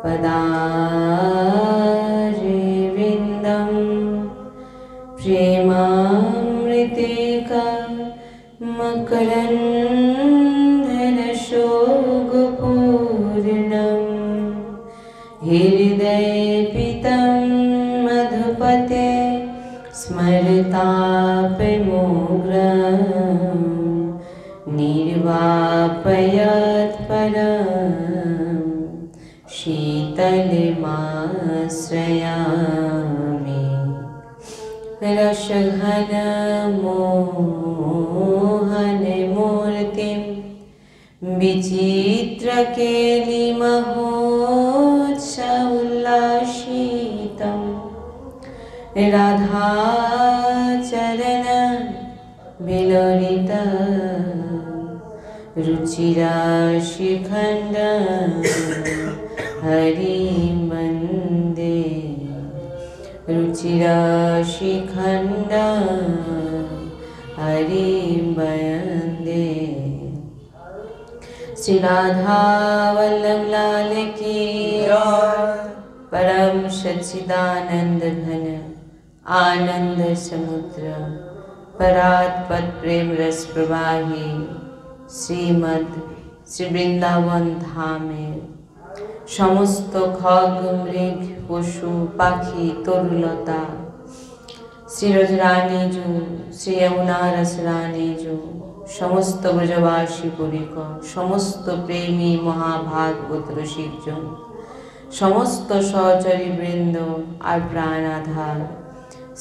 पदारविन्दं प्रेमामृतेका मकरन्धरशोकपूर्णं हृदयपितं मधुपते स्मरतापमोग्रं निर्वापयत् परं शीतलमाश्रयामि रसघनमोहनमूर्तिं विचित्रकेलिमहोत्सवोल्लासितं राधाचरण विलोलिता रुचिराशिखण्ड हरिं वन्दे रुचिराशिखण्ड हरिं वन्दे। श्री राधा वल्लभ लाल की परम सच्चिदानंद घन आनंद समुद्र परात्पर प्रेम रस प्रवाही श्रीमद श्री वृंदावन धामे समस्त खग मृग पशु पाखी तरुलता श्री रजरानी जो श्री यमुना रसरानी जो समस्त ब्रजवासी परिकर समस्त प्रेमी महाभागवत रसिकजन समस्त सहचरी बृंद और प्राण आधार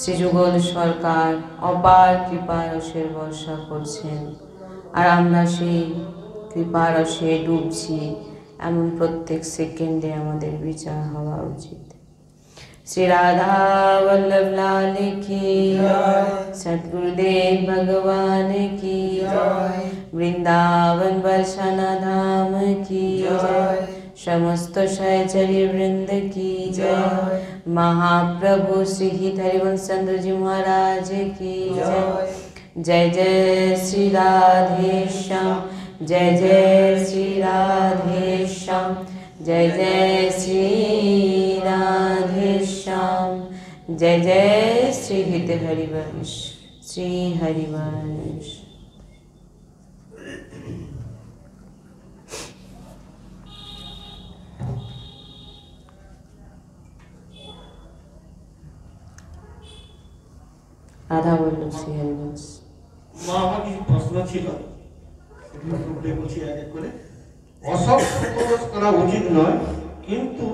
श्री जुगल सरकार अपार कृपा रसेर बर्षा करছেন আর আমরা সেই কৃপা রসে ডুবছি এমন প্রত্যেক সেকেন্ডে আমাদের বিচার হওয়া উচিত। श्री राधा वल्लभ लाल की सद्गुरुदेव भगवान की वृंदावन बरसाना धाम की समस्त सहचरी वृंद की महाप्रभु श्री हरिवंश चंद्र जी महाराज की जय जय श्री राधेश्याम जय जय श्री राधेश्याम जय जय श्री राधेश्याम जय जय श्री हरिवंश श्री हरिवंश। রাধা বল্লভ শ্রী হরিবংশ। মা আমার কিছু প্রশ্ন ছিল, বলছি এক এক করে। অসৎ উপদেশ করা উচিত নয়, কিন্তু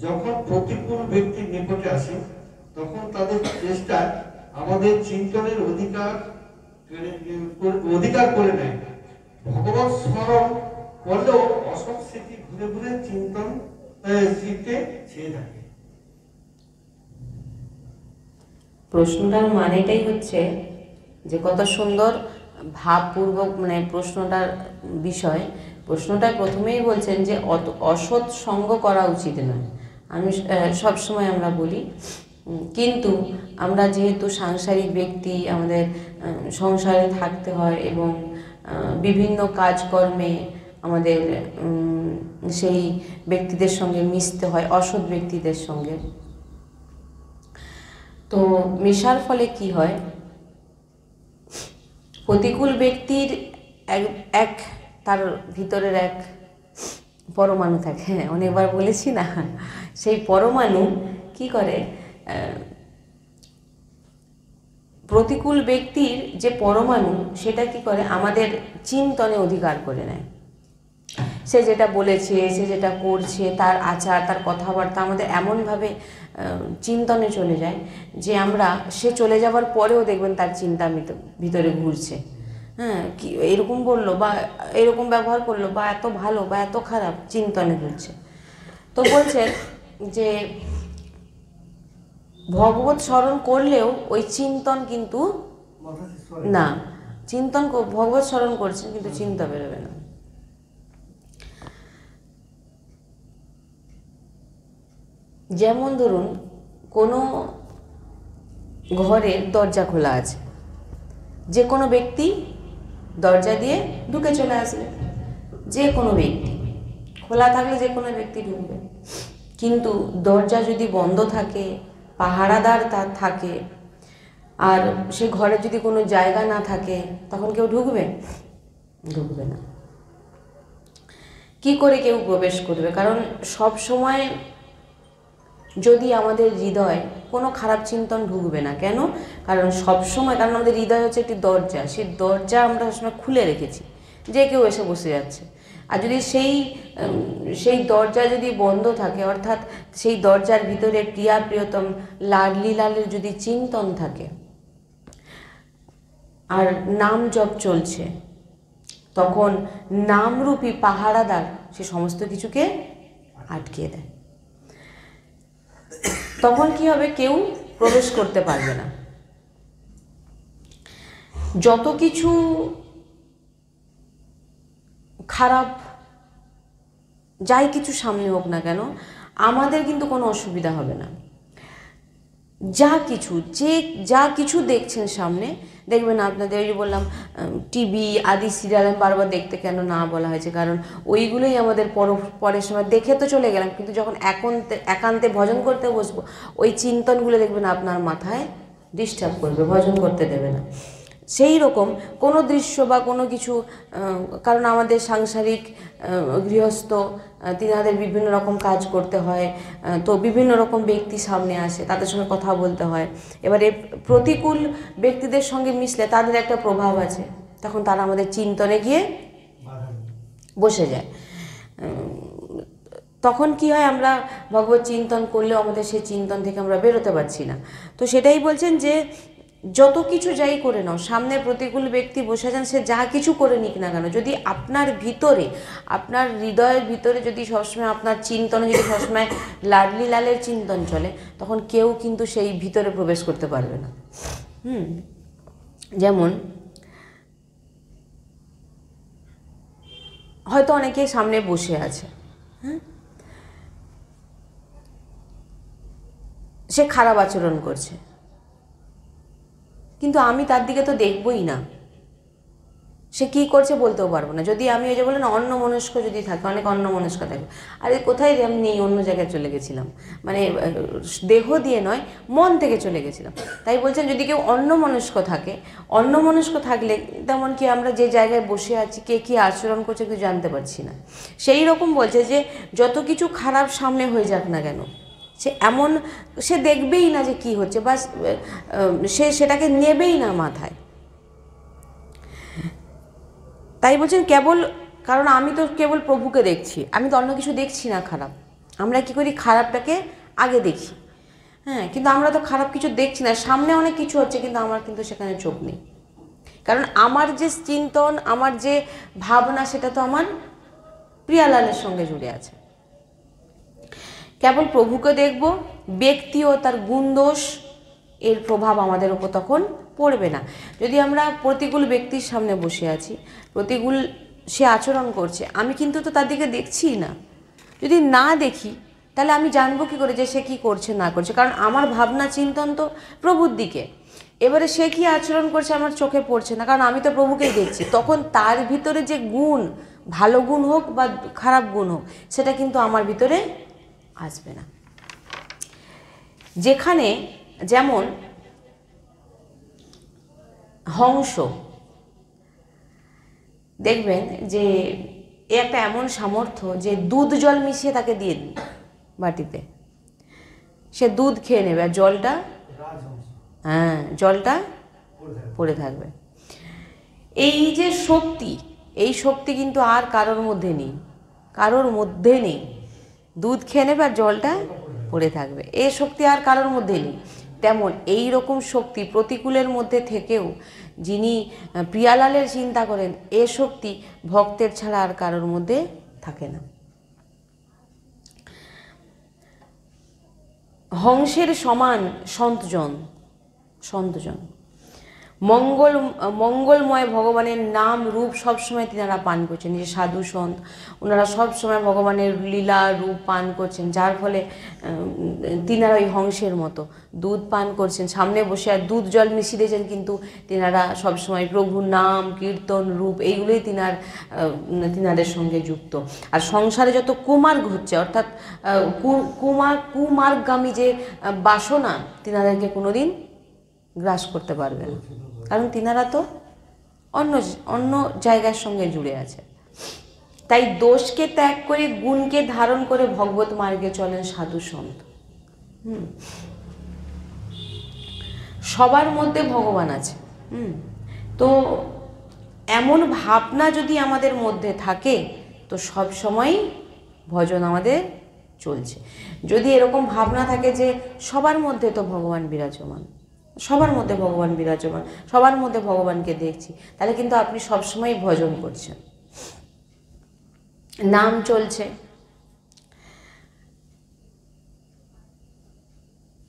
যখন প্রতিকূল ব্যক্তির নিকটে আসে তখন তাদের চেষ্টায় আমাদের চিন্তনের অধিকার করে নেয়। ভগবত স্মরণ করলেও অসৎ স্মৃতি ঘুরে ঘুরে চিন্তন স্মৃতিতে ছেয়ে থাকে। প্রশ্নটার মানেটাই হচ্ছে যে কত সুন্দর ভাবপূর্বক মানে প্রশ্নটার বিষয়। প্রশ্নটা প্রথমেই বলছেন যে অসৎ সঙ্গ করা উচিত নয়। আমি সবসময় আমরা বলি, কিন্তু আমরা যেহেতু সাংসারিক ব্যক্তি, আমাদের সংসারে থাকতে হয় এবং বিভিন্ন কাজকর্মে আমাদের সেই ব্যক্তিদের সঙ্গে মিশতে হয়, অসৎ ব্যক্তিদের সঙ্গে। তো মেশার ফলে কি হয়, প্রতিকূল ব্যক্তির এক তার ভিতরের এক পরমাণু থাকে, হ্যাঁ অনেকবার বলেছি না, সেই পরমাণু কি করে, প্রতিকূল ব্যক্তির যে পরমাণু সেটা কি করে আমাদের চিন্তনে অধিকার করে নেয়। সে যেটা বলেছে, সে যেটা করছে, তার আচার, তার কথাবার্তা আমাদের এমনভাবে চিন্তনে চলে যায় যে আমরা সে চলে যাওয়ার পরেও দেখবেন তার চিন্তা ভিতরে ঘুরছে। হ্যাঁ, কি এরকম বললো বা এরকম ব্যবহার করলো বা এত ভালো বা এত খারাপ, চিন্তনে ঘুরছে। তো বলছেন যে ভগবত স্মরণ করলেও ওই চিন্তন কিন্তু না, চিন্তন ভগবত স্মরণ করছেন কিন্তু চিন্তা বেরোবে না। যেমন ধরুন কোনো ঘরের দরজা খোলা আছে, যে কোনো ব্যক্তি দরজা দিয়ে ঢুকে চলে আসবে, যে কোনো ব্যক্তি খোলা থাকলে যে কোনো ব্যক্তি ঢুকবে। কিন্তু দরজা যদি বন্ধ থাকে, পাহারাদার তার থাকে, আর সে ঘরে যদি কোনো জায়গা না থাকে, তখন কেউ ঢুকবে? ঢুকবে না। কি করে কেউ প্রবেশ করবে? কারণ সব সময় যদি আমাদের হৃদয় কোনো খারাপ চিন্তন ঢুকবে না। কেন? কারণ সব সময়, কারণ আমাদের হৃদয় হচ্ছে একটি দরজা, সেই দরজা আমরা সবসময় খুলে রেখেছি, যে কেউ এসে বসে যাচ্ছে। আর যদি সেই দরজা যদি বন্ধ থাকে, অর্থাৎ সেই দরজার ভিতরে প্রিয়া প্রিয়তম লাডলি লালের যদি চিন্তন থাকে আর নাম জপ চলছে, তখন নামরূপী পাহারাদার সে সমস্ত কিছুকে আটকে দেয়। তখন কি হবে? কেউ প্রবেশ করতে পারবে না। যত কিছু খারাপ যাই কিছু সামনে হোক না কেন, আমাদের কিন্তু কোনো অসুবিধা হবে না। যা কিছু দেখছেন সামনে, দেখবেন আপনাদের, ওই যে বললাম টিভি আদি সিরিয়াল বারবার দেখতে কেন না বলা হয়েছে, কারণ ওইগুলোই আমাদের পরের সময় দেখে তো চলে গেলাম, কিন্তু যখন একান্তে ভজন করতে বসবো, ওই চিন্তনগুলো দেখবেন আপনার মাথায় ডিস্টার্ব করবে, ভজন করতে দেবে না। সেই রকম কোনো দৃশ্য বা কোনো কিছু, কারণ আমাদের সাংসারিক গৃহস্থ, তিনাদের বিভিন্ন রকম কাজ করতে হয়, তো বিভিন্ন রকম ব্যক্তি সামনে আসে, তাদের সঙ্গে কথা বলতে হয়। এবারে প্রতিকূল ব্যক্তিদের সঙ্গে মিশলে তাদের একটা প্রভাব আছে, তখন তারা আমাদের চিন্তনে গিয়ে বসে যায়। তখন কি হয়? আমরা ভগবত চিন্তন করলেও আমাদের সেই চিন্তন থেকে আমরা বেরোতে পারছি না। তো সেটাই বলছেন যে যত কিছু যাই করে নাও, সামনে প্রতিকূল ব্যক্তি বসে যান, সে যা কিছু করে নিক না কেন, যদি আপনার ভিতরে, আপনার হৃদয়ের ভিতরে যদি সবসময় আপনার চিন্তনে যদি সবসময় লাডলি লালের চিন্তন চলে, তখন কেউ কিন্তু সেই ভিতরে প্রবেশ করতে পারবে না। যেমন হয়তো অনেকে সামনে বসে আছে, সে খারাপ আচরণ করছে, কিন্তু আমি তার দিকে তো দেখবই না, সে কি করছে বলতেও পারবো না। যদি আমি ওই যে বললাম না, অন্যমনস্ক যদি থাকে, অনেক অন্যমনস্ক থাকে, আরে কোথায় আমি নেই, অন্য জায়গায় চলে গেছিলাম, মানে দেহ দিয়ে নয়, মন থেকে চলে গেছিলাম। তাই বলছেন যদি কেউ অন্যমনস্ক থাকে, অন্যমনস্ক থাকলে তেমন কি আমরা যে জায়গায় বসে আছি, কে কী আচরণ করছে কিছু জানতে পারছি না। সেই রকম বলছে যে যত কিছু খারাপ সামনে হয়ে যাক না কেন, সে দেখবেই না যে কি হচ্ছে, বা সে সেটাকে নেবেই না মাথায়। তাই বলছেন কেবল, কারণ আমি তো কেবল প্রভুকে দেখছি, আমি তো অন্য কিছু দেখছি না খারাপ। আমরা কি করি? খারাপটাকে আগে দেখি, কিন্তু আমরা তো খারাপ কিছু দেখছি না, সামনে অনেক কিছু হচ্ছে, কিন্তু আমার কিন্তু সেখানে চোখ নেই, কারণ আমার যে চিন্তন, আমার যে ভাবনা, সেটা তো আমার প্রিয়ালালের সঙ্গে জুড়ে আছে। কেবল প্রভুকে দেখব, ব্যক্তি ও তার গুণ দোষ এর প্রভাব আমাদের উপর তখন পড়বে না। যদি আমরা প্রতিকূল ব্যক্তির সামনে বসে আছি, প্রতিকূল সে আচরণ করছে, আমি কিন্তু তো তার দিকে দেখছি না। যদি না দেখি, তাহলে আমি জানবো কী করে যে সে কী করছে না করছে, কারণ আমার ভাবনা চিন্তন তো প্রভুর দিকে। এবারে সে কী আচরণ করছে আমার চোখে পড়ছে না, কারণ আমি তো প্রভুকেই দেখছি। তখন তার ভিতরে যে গুণ, ভালো গুণ হোক বা খারাপ গুণ হোক, সেটা কিন্তু আমার ভিতরে আসবে না। যেখানে যেমন হংস, দেখবেন যে এ একটা এমন সামর্থ্য যে দুধ জল মিশিয়ে তাকে দিয়ে দিন বাটিতে, সে দুধ খেয়ে নেবে, আর জলটা জলটা পড়ে থাকবে। এই যে শক্তি, এই শক্তি কিন্তু আর কারোর মধ্যে নেই। দুধ খেয়ে নেবে আর জলটা পড়ে থাকবে, এই শক্তি আর কারোর মধ্যে নেই। তেমন এই রকম শক্তি প্রতিকূলের মধ্যে থেকেও যিনি প্রিয়ালালের চিন্তা করেন, এ শক্তি ভক্তের ছাড়া আর কারোর মধ্যে থাকে না। হংসের সমান সন্তজন, মঙ্গলময় ভগবানের নাম রূপ সবসময় তিনারা পান করছেন। যে সাধু সন্ত ওনারা সবসময় ভগবানের লীলা রূপ পান করছেন, যার ফলে তিনারা ওই হংসের মতো দুধ পান করছেন, সামনে বসে আর দুধ জল মিশিয়ে দিয়েছেন, কিন্তু তিনারা সবসময় প্রভুর নাম কীর্তন রূপ এইগুলোই তিনাদের সঙ্গে যুক্ত। আর সংসারে যত কুমার্গ হচ্ছে, অর্থাৎ কুমার্গামী যে বাসনা, তিনাদেরকে কোনোদিন গ্রাস করতে পারবে না, কারণ তিনারা তো অন্য জায়গার সঙ্গে জুড়ে আছে। তাই দোষকে ত্যাগ করে গুণকে ধারণ করে ভগবত মার্গে চলেন সাধু সন্ত। সবার মধ্যে ভগবান আছে। তো এমন ভাবনা যদি আমাদের মধ্যে থাকে, তো সব সময় ভজন আমাদের চলছে। যদি এরকম ভাবনা থাকে যে সবার মধ্যে তো ভগবান বিরাজমান, সবার মধ্যে ভগবান বিরাজমান, সবার মধ্যে ভগবানকে দেখছি, তাহলে কিন্তু আপনি সবসময় ভজন করছেন, নাম চলছে।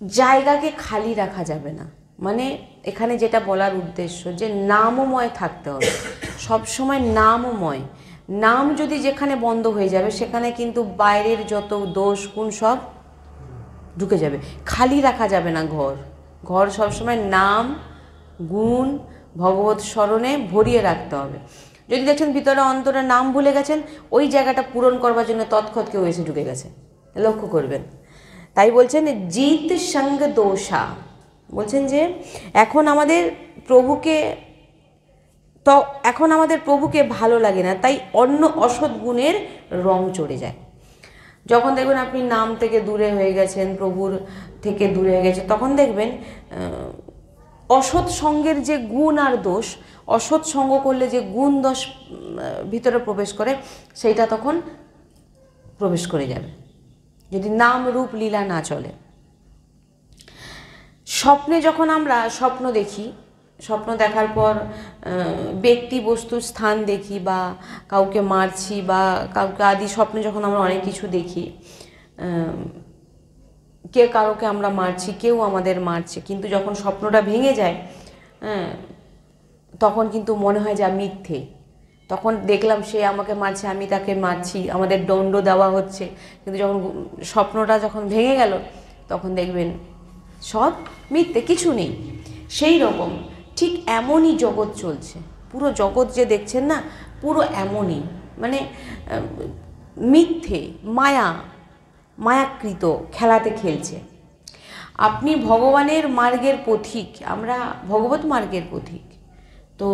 জায়গাকে খালি রাখা যাবে না, মানে এখানে যেটা বলার উদ্দেশ্য যে নামময় থাকতে হবে, সবসময় নামময়। নাম যদি যেখানে বন্ধ হয়ে যাবে, সেখানে কিন্তু বাইরের যত দোষ গুণ সব ঢুকে যাবে। খালি রাখা যাবে না ঘর সবসময় নাম গুণ ভগবত স্মরণে ভরিয়ে রাখতে হবে। যদি দেখছেন ভিতরে অন্তরে নাম ভুলে গেছেন, ওই জায়গাটা পূরণ করবার জন্য তৎক্ষৎ কেউ এসে ঢুকে গেছে, লক্ষ্য করবেন। তাই বলছেন জিত সঙ্গ দোষা, বলছেন যে এখন আমাদের প্রভুকে ভালো লাগে না, তাই অন্য অসৎ গুণের রং চড়ে যায়। যখন দেখবেন আপনি নাম থেকে দূরে হয়ে গেছেন, প্রভুর থেকে দূরে হয়ে গেছে, তখন দেখবেন অসৎ সঙ্গের যে গুণ আর দোষ, অসৎ সঙ্গ করলে যে গুণ দোষ ভিতরে প্রবেশ করে, সেইটা তখন প্রবেশ করে যাবে, যদি নাম রূপ লীলা না চলে। স্বপ্নে যখন আমরা স্বপ্ন দেখি, স্বপ্ন দেখার পর ব্যক্তি বস্তুর স্থান দেখি, বা কাউকে মারছি বা কাউকে আদি স্বপ্নে যখন আমরা অনেক কিছু দেখি, কারোকে আমরা মারছি, কেউ আমাদের মারছে, কিন্তু যখন স্বপ্নটা ভেঙে যায়, তখন কিন্তু মনে হয় যা মিথ্যে। তখন দেখলাম সে আমাকে মারছে, আমি তাকে মারছি, আমাদের দণ্ড দেওয়া হচ্ছে, কিন্তু স্বপ্নটা যখন ভেঙে গেল, তখন দেখবেন সব মিথ্যে, কিছু নেই। সেই রকম ঠিক এমনই জগৎ চলছে, পুরো জগৎ যে দেখছেন না, পুরো এমনই, মানে মিথ্যে, মায়াকৃত খেলাতে খেলছে। আপনি ভগবানের মার্গের পথিক, আমরা ভগবত মার্গের পথিক, তো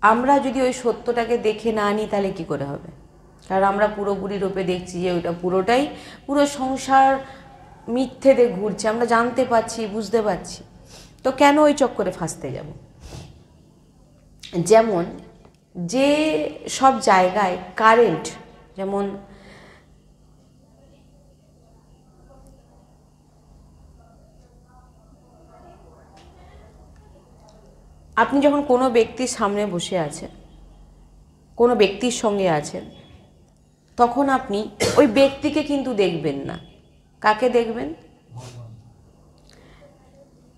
আমরা যদি ওই সত্যটাকে দেখে না আনি, তাহলে কি করে হবে? কারণ আমরা পুরোপুরি রূপে দেখছি যে ওইটা পুরো সংসার মিথ্যেতে ঘুরছে, আমরা জানতে পারছি, বুঝতে পারছি, তো কেন ওই চক্করে ফাঁসতে যাব? যেমন যে সব জায়গায় কারেন্ট, যেমন আপনি যখন কোনো ব্যক্তির সামনে বসে আছেন, কোনো ব্যক্তির সঙ্গে আছেন, তখন আপনি ওই ব্যক্তিকে কিন্তু দেখবেন না, কাকে দেখবেন?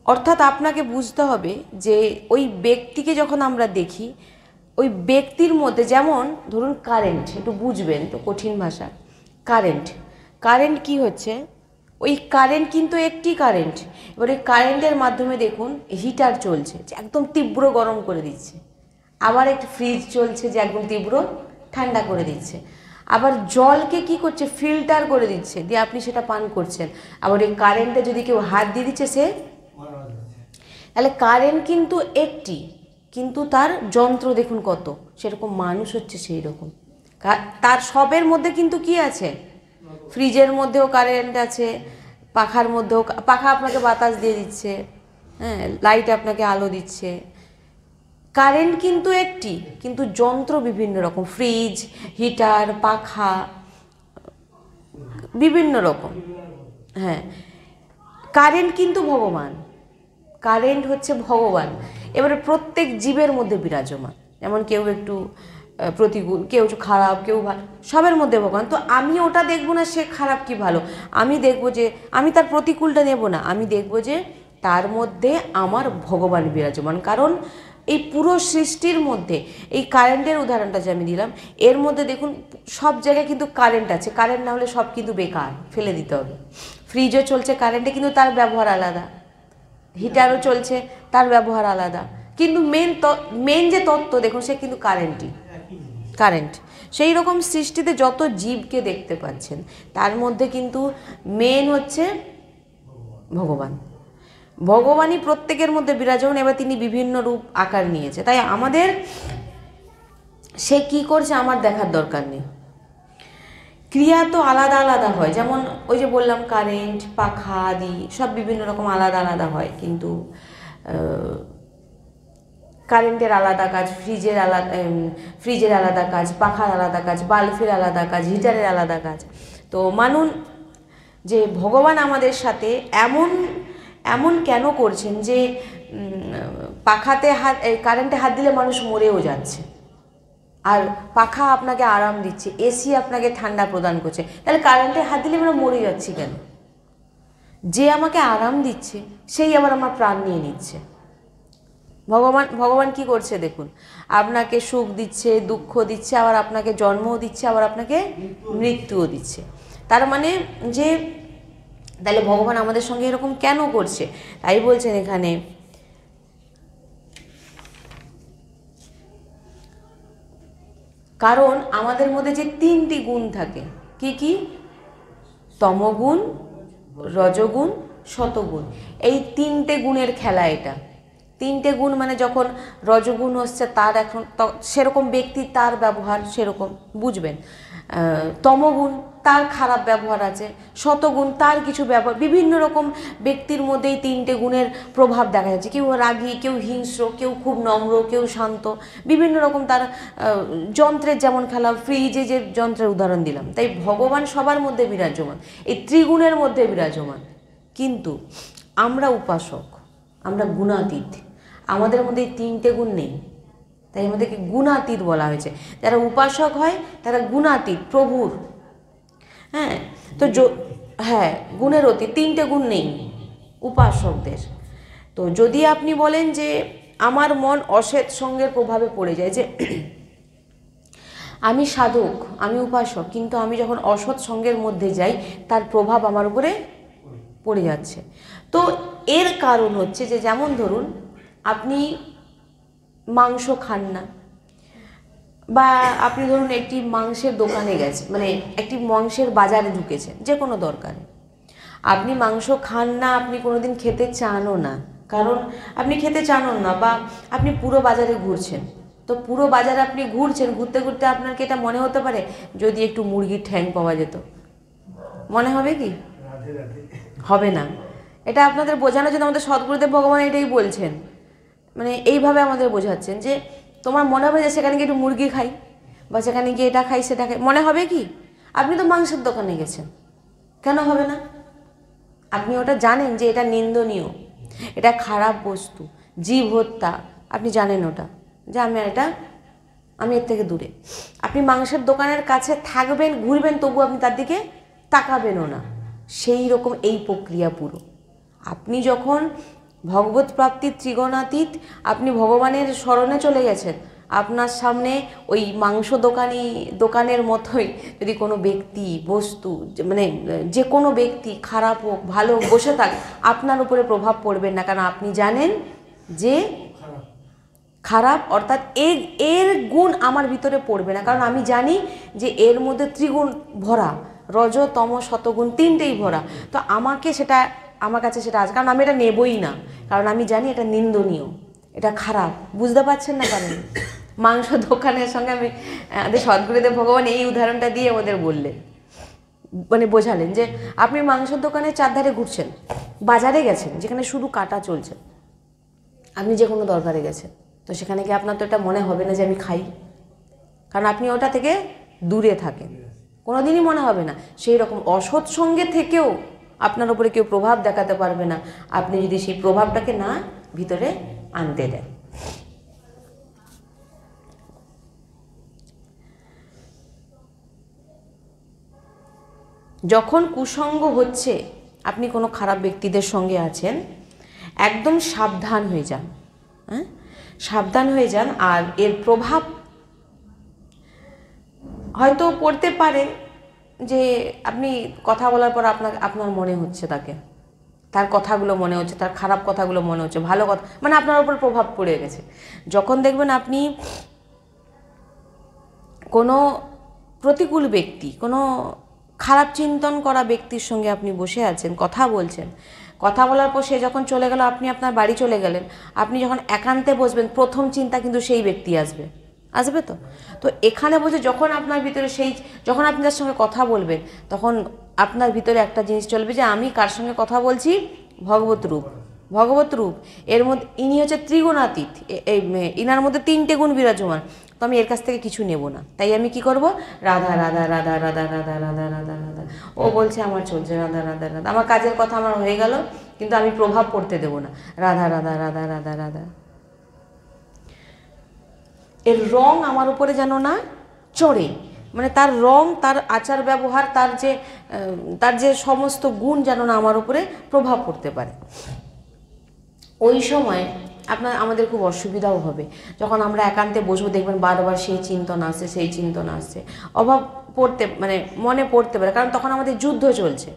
অর্থাৎ আপনাকে বুঝতে হবে যে ওই ব্যক্তিকে যখন আমরা দেখি, ওই ব্যক্তির মধ্যে, যেমন ধরুন কারেন্ট, একটু বুঝবেন, তো কঠিন ভাষা। কারেন্ট কি হচ্ছে? ওই কারেন্ট কিন্তু একটি কারেন্ট। এবার ওই কারেন্টের মাধ্যমে দেখুন হিটার চলছে, যে একদম তীব্র গরম করে দিচ্ছে, আবার একটি ফ্রিজ চলছে যে একদম তীব্র ঠান্ডা করে দিচ্ছে, আবার জলকে কি করছে, ফিল্টার করে দিচ্ছে, দিয়ে আপনি সেটা পান করছেন। আবার এই কারেন্টে যদি কেউ হাত দিয়ে দিচ্ছে, সে তাহলে কারেন্ট কিন্তু একটি, কিন্তু তার যন্ত্র দেখুন কত, সেরকম মানুষ হচ্ছে সেই রকম। তার সবের মধ্যে কিন্তু কি আছে? ফ্রিজের মধ্যেও কারেন্ট আছে, পাখার মধ্যেও, পাখা আপনাকে বাতাস দিয়ে দিচ্ছে, হ্যাঁ, লাইট আপনাকে আলো দিচ্ছে। কারেন্ট কিন্তু একটি, কিন্তু যন্ত্র বিভিন্ন রকম, ফ্রিজ, হিটার, পাখা, বিভিন্ন রকম। হ্যাঁ, কারেন্ট কিন্তু ভগবান, কারেন্ট হচ্ছে ভগবান। এবারে প্রত্যেক জীবের মধ্যে বিরাজমান, যেমন কেউ একটু প্রতিকূল, কেউ একটু খারাপ, কেউ ভালো, সবের মধ্যে ভগবান। তো আমি ওটা দেখবো না সে খারাপ কি ভালো, আমি দেখবো যে আমি তার প্রতিকূলটা নেব না, আমি দেখবো যে তার মধ্যে আমার ভগবান বিরাজমান। কারণ এই পুরো সৃষ্টির মধ্যে এই কারেন্টের উদাহরণটা যে আমি দিলাম, এর মধ্যে দেখুন সব জায়গায় কিন্তু কারেন্ট আছে, কারেন্ট না হলে সব কিন্তু বেকার, ফেলে দিতে হবে। ফ্রিজও চলছে কারেন্টে, কিন্তু তার ব্যবহার আলাদা, হিটারও চলছে, তার ব্যবহার আলাদা, কিন্তু মেন যে তত্ত্ব দেখুন সে কিন্তু কারেন্ট। সেই রকম সৃষ্টিতে যত জীবকে দেখতে পাচ্ছেন তার মধ্যে কিন্তু মেন হচ্ছে ভগবানই প্রত্যেকের মধ্যে বিরাজমান। এবার তিনি বিভিন্ন রূপ আকার নিয়েছে, তাই আমাদের সে কি করছে আমার দেখার দরকার নেই। ক্রিয়া তো আলাদা আলাদা হয়, যেমন ওই যে বললাম কারেন্ট, পাখা আদি সব বিভিন্ন রকম আলাদা আলাদা হয়, কিন্তু কারেন্টের আলাদা কাজ, ফ্রিজের আলাদা কাজ, পাখার আলাদা কাজ, বাল্বের আলাদা কাজ, হিটারের আলাদা কাজ। তো মানুন যে ভগবান আমাদের সাথে এমন কেন করছেন যে কারেন্টে হাত দিলে মানুষ মরেও যাচ্ছে, আর পাখা আপনাকে আরাম দিচ্ছে, এসি আপনাকে ঠান্ডা প্রদান করছে, তাহলে কারেন্টে হাত দিলে আমরা মরে যাচ্ছি কেন? যে আমাকে আরাম দিচ্ছে সেই আবার আমার প্রাণ নিয়ে নিচ্ছে। ভগবান কি করছে দেখুন, আপনাকে সুখ দিচ্ছে, দুঃখ দিচ্ছে, আবার আপনাকে জন্মও দিচ্ছে, আবার আপনাকে মৃত্যুও দিচ্ছে। তার মানে যে তাহলে ভগবান আমাদের সঙ্গে এরকম কেন করছে? তাই বলছেন এখানে, কারণ আমাদের মধ্যে যে 3টি গুণ থাকে, কি? তমগুণ, রজগুণ, সতগুণ। এই 3টে গুণের খেলা এটা। 3টে গুণ মানে যখন রজগুণ হচ্ছে তার এখন সেরকম ব্যক্তি তার ব্যবহার সেরকম বুঝবেন, তমগুণ তার খারাপ ব্যবহার আছে, শতগুণ তার কিছু ব্যবহার, বিভিন্ন রকম ব্যক্তির মধ্যে এই 3টে গুণের প্রভাব দেখা যাচ্ছে। কেউ রাগী, কেউ হিংস্র, কেউ খুব নম্র, কেউ শান্ত, বিভিন্ন রকম তার যন্ত্রের যেমন খেলা, ফ্রিজে যে যন্ত্রের উদাহরণ দিলাম। তাই ভগবান সবার মধ্যে বিরাজমান, এই ত্রিগুণের মধ্যে বিরাজমান। কিন্তু আমরা উপাসক, আমরা গুণাতীত, আমাদের মধ্যে এই 3টে গুণ নেই, তাই আমাদেরকে গুণাতীত বলা হয়েছে। যারা উপাসক হয় তারা গুণাতীত প্রভুর। হ্যাঁ, তো গুণের অতীত, 3টে গুণ নেই উপাসকদের। তো যদি আপনি বলেন যে আমার মন অসৎ সঙ্গের প্রভাবে পড়ে যায়, যে আমি সাধক, আমি উপাসক, কিন্তু আমি যখন অসৎ সঙ্গের মধ্যে যাই তার প্রভাব আমার উপরে পড়ে যাচ্ছে। তো এর কারণ হচ্ছে যে, যেমন ধরুন আপনি মাংস খান না, বা আপনি ধরুন একটি মাংসের দোকানে গেছেন, মানে একটি মাংসের বাজারে ঢুকেছেন যে কোনো দরকারে, আপনি মাংস খান না, আপনি কোনোদিন খেতে চানও না, কারণ আপনি খেতে চানও না, বা আপনি পুরো বাজারে ঘুরছেন, তো পুরো বাজারে আপনি ঘুরছেন, ঘুরতে ঘুরতে আপনার কি এটা মনে হতে পারে যদি একটু মুরগির ঠ্যাং পাওয়া যেত? মনে হবে কি? হবে না। এটা আপনাদের বোঝানোর জন্য আমাদের সদ্গুরুদেব ভগবান এটাই বলছেন, মানে এইভাবে আমাদের বোঝাচ্ছেন যে তোমার মনে হবে যে সেখানে গিয়ে একটু মুরগি খাই, বা সেখানে গিয়ে এটা খাই সেটা খাই, মনে হবে কি? আপনি তো মাংসের দোকানে গেছেন, কেন হবে না? আপনি ওটা জানেন যে এটা নিন্দনীয়, এটা খারাপ বস্তু, জীব হত্যা, আপনি জানেন ওটা, যে আমি এর থেকে দূরে। আপনি মাংসের দোকানের কাছে থাকবেন, ঘুরবেন, তবু আপনি তার দিকে তাকাবেনও না। সেই রকম এই প্রক্রিয়া পুরো। আপনি যখন ভগবত প্রাপ্তির ত্রিগুণাতীত, আপনি ভগবানের শরণে চলে গেছেন, আপনার সামনে ওই মাংস দোকানের মতোই যদি কোনো ব্যক্তি, বস্তু, মানে যে কোনো ব্যক্তি খারাপ হোক ভালো হোক বসে থাক, আপনার উপরে প্রভাব পড়বে না, কারণ আপনি জানেন যে খারাপ, অর্থাৎ এর গুণ আমার ভিতরে পড়বে না, কারণ আমি জানি যে এর মধ্যে ত্রিগুণ ভরা, রজ তম শতগুণ 3টেই ভরা। তো আমার কাছে সেটা আছে, কারণ আমি এটা নেবই না, কারণ আমি জানি এটা নিন্দনীয়, এটা খারাপ। বুঝতে পারছেন না? কারণ মাংস দোকানের সঙ্গে আমাদের সদ্গুরুদেব ভগবান এই উদাহরণটা দিয়ে আমাদের বললেন, মানে বোঝালেন যে আপনি মাংসের দোকানের চারধারে ঘুরছেন, বাজারে গেছেন যেখানে শুধু কাটা চলছে, আপনি যে কোনো দরকারে গেছেন, তো সেখানে কি আপনার তো এটা মনে হবে না যে আমি খাই, কারণ আপনি ওটা থেকে দূরে থাকেন, কোনোদিনই মনে হবে না। সেই রকম অসৎ সঙ্গে থেকেও আপনার উপরে কেউ প্রভাব দেখাতে পারবে না, আপনি যদি সেই প্রভাবটাকে না ভিতরে আনতে দেন। যখন কুসঙ্গ হচ্ছে, আপনি কোনো খারাপ ব্যক্তিদের সঙ্গে আছেন, একদম সাবধান হয়ে যান, হ্যাঁ, সাবধান হয়ে যান। আর এর প্রভাব হয়তো পড়তে পারে যে আপনি কথা বলার পর আপনার মনে হচ্ছে তার কথাগুলো মনে হচ্ছে, তার খারাপ কথাগুলো মনে হচ্ছে, ভালো কথা মানে আপনার উপর প্রভাব পড়ে গেছে। যখন দেখবেন আপনি কোনো প্রতিকূল ব্যক্তি, কোনো খারাপ চিন্তন করা ব্যক্তির সঙ্গে আপনি বসে আছেন, কথা বলছেন, কথা বলার পর সে যখন চলে গেল, আপনি আপনার বাড়ি চলে গেলেন, আপনি যখন একান্তে বসবেন প্রথম চিন্তা কিন্তু সেই ব্যক্তি আসবে তো। তো এখানে বলছে যখন আপনার ভিতরে যখন আপনি তার সঙ্গে কথা বলবেন, তখন আপনার ভিতরে একটা জিনিস চলবে যে আমি কার সঙ্গে কথা বলছি, ভগবত রূপ। এর মধ্যে ইনি হচ্ছে ত্রিগুণাতীত, ইনার মধ্যে 3টে গুণ বিরাজমান। তো আমি এর কাছ থেকে কিছু নেব না, তাই আমি কি করব, রাধা রাধা রাধা রাধা রাধা রাধা রাধা রাধা, ও বলছে আমার চলছে রাধা রাধা রাধা, আমার কাজের কথা আমার হয়ে গেল, কিন্তু আমি প্রভাব পড়তে দেব না, রাধা রাধা রাধা রাধা রাধা। এর রং আমার উপরে যেন না চড়ে, মানে তার রং, তার আচার ব্যবহার, তার যে সমস্ত গুণ যেন না আমার উপরে প্রভাব পড়তে পারে। ওই সময় আমাদের খুব অসুবিধাও হবে। যখন আমরা একান্তে বসবো, দেখবেন বারবার সেই চিন্তন আসছে, অভাব মানে মনে পড়তে পারে, কারণ তখন আমাদের যুদ্ধ চলছে,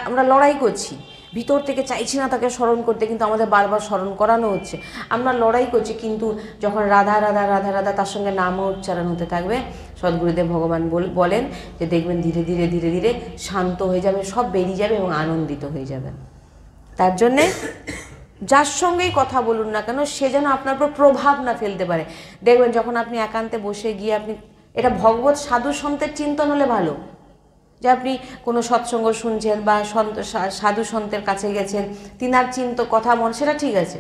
আমরা লড়াই করছি, ভিতর থেকে চাইছি না তাকে স্মরণ করতে, কিন্তু আমাদের বারবার স্মরণ করানো হচ্ছে, আমরা লড়াই করছি। কিন্তু যখন রাধা রাধা রাধা রাধা তার সঙ্গে নাম উচ্চারণ হতে থাকবে, সদ্গুরুদেব ভগবান বলেন যে দেখবেন ধীরে ধীরে ধীরে ধীরে শান্ত হয়ে যাবে, সব বেরিয়ে যাবে এবং আনন্দিত হয়ে যাবেন। তার জন্যে যার সঙ্গেই কথা বলুন না কেন, সে যেন আপনার উপর প্রভাব না ফেলতে পারে। দেখবেন যখন আপনি একান্তে বসে গিয়ে এটা ভগবত সাধু সন্তের চিন্তন হলে ভালো, যে আপনি কোনো সৎসঙ্গ শুনছেন বা সাধু সন্তের কাছে গেছেন, তিনার কথা মন, সেটা ঠিক আছে,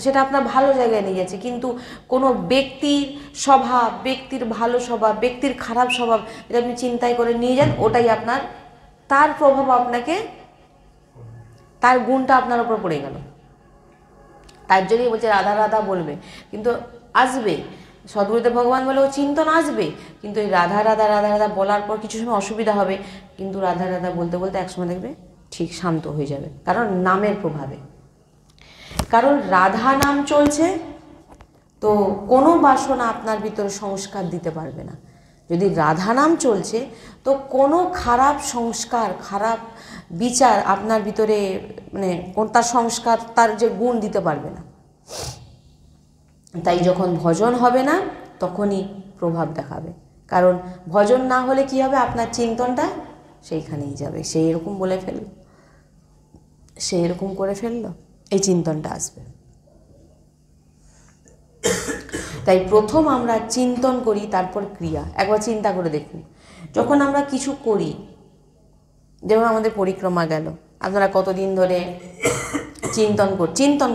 সেটা আপনার ভালো জায়গায় নিয়ে গেছে। কিন্তু কোনো ব্যক্তির স্বভাব, ব্যক্তির ভালো স্বভাব, ব্যক্তির খারাপ স্বভাব যদি আপনি চিন্তায় করে নিয়ে যান, ওটাই তার প্রভাব তার গুণটা আপনার উপর পড়ে গেল। তার জন্যই বলছে রাধা রাধা বলবে, কিন্তু আসবে, সদ্গুরুদেব ভগবান বলে ও চিন্তন আসবে, কিন্তু এই রাধা রাধা রাধা রাধা বলার পর কিছু সময় অসুবিধা হবে, কিন্তু রাধা রাধা বলতে বলতে একসময় দেখবে ঠিক শান্ত হয়ে যাবে, কারণ নামের প্রভাবে। কারণ রাধা নাম চলছে, তো কোনো বাসনা আপনার ভিতরে সংস্কার দিতে পারবে না। যদি রাধা নাম চলছে, তো কোনো খারাপ সংস্কার, খারাপ বিচার আপনার ভিতরে, মানে তার সংস্কার, তার যে গুণ দিতে পারবে না। তাই যখন ভজন হবে না, তখনই প্রভাব দেখাবে। কারণ ভজন না হলে কি হবে, আপনার চিন্তনটা সেইখানেই যাবে, সেই এরকম বলে ফেলল, সেই এরকম করে ফেলল, এই চিন্তনটা আসবে। তাই প্রথম আমরা চিন্তন করি, তারপর ক্রিয়া। একবার চিন্তা করে দেখুন, যখন আমরা কিছু করি, যেমন আমাদের পরিক্রমা গেল, আপনারা কতদিন ধরে চিন্তন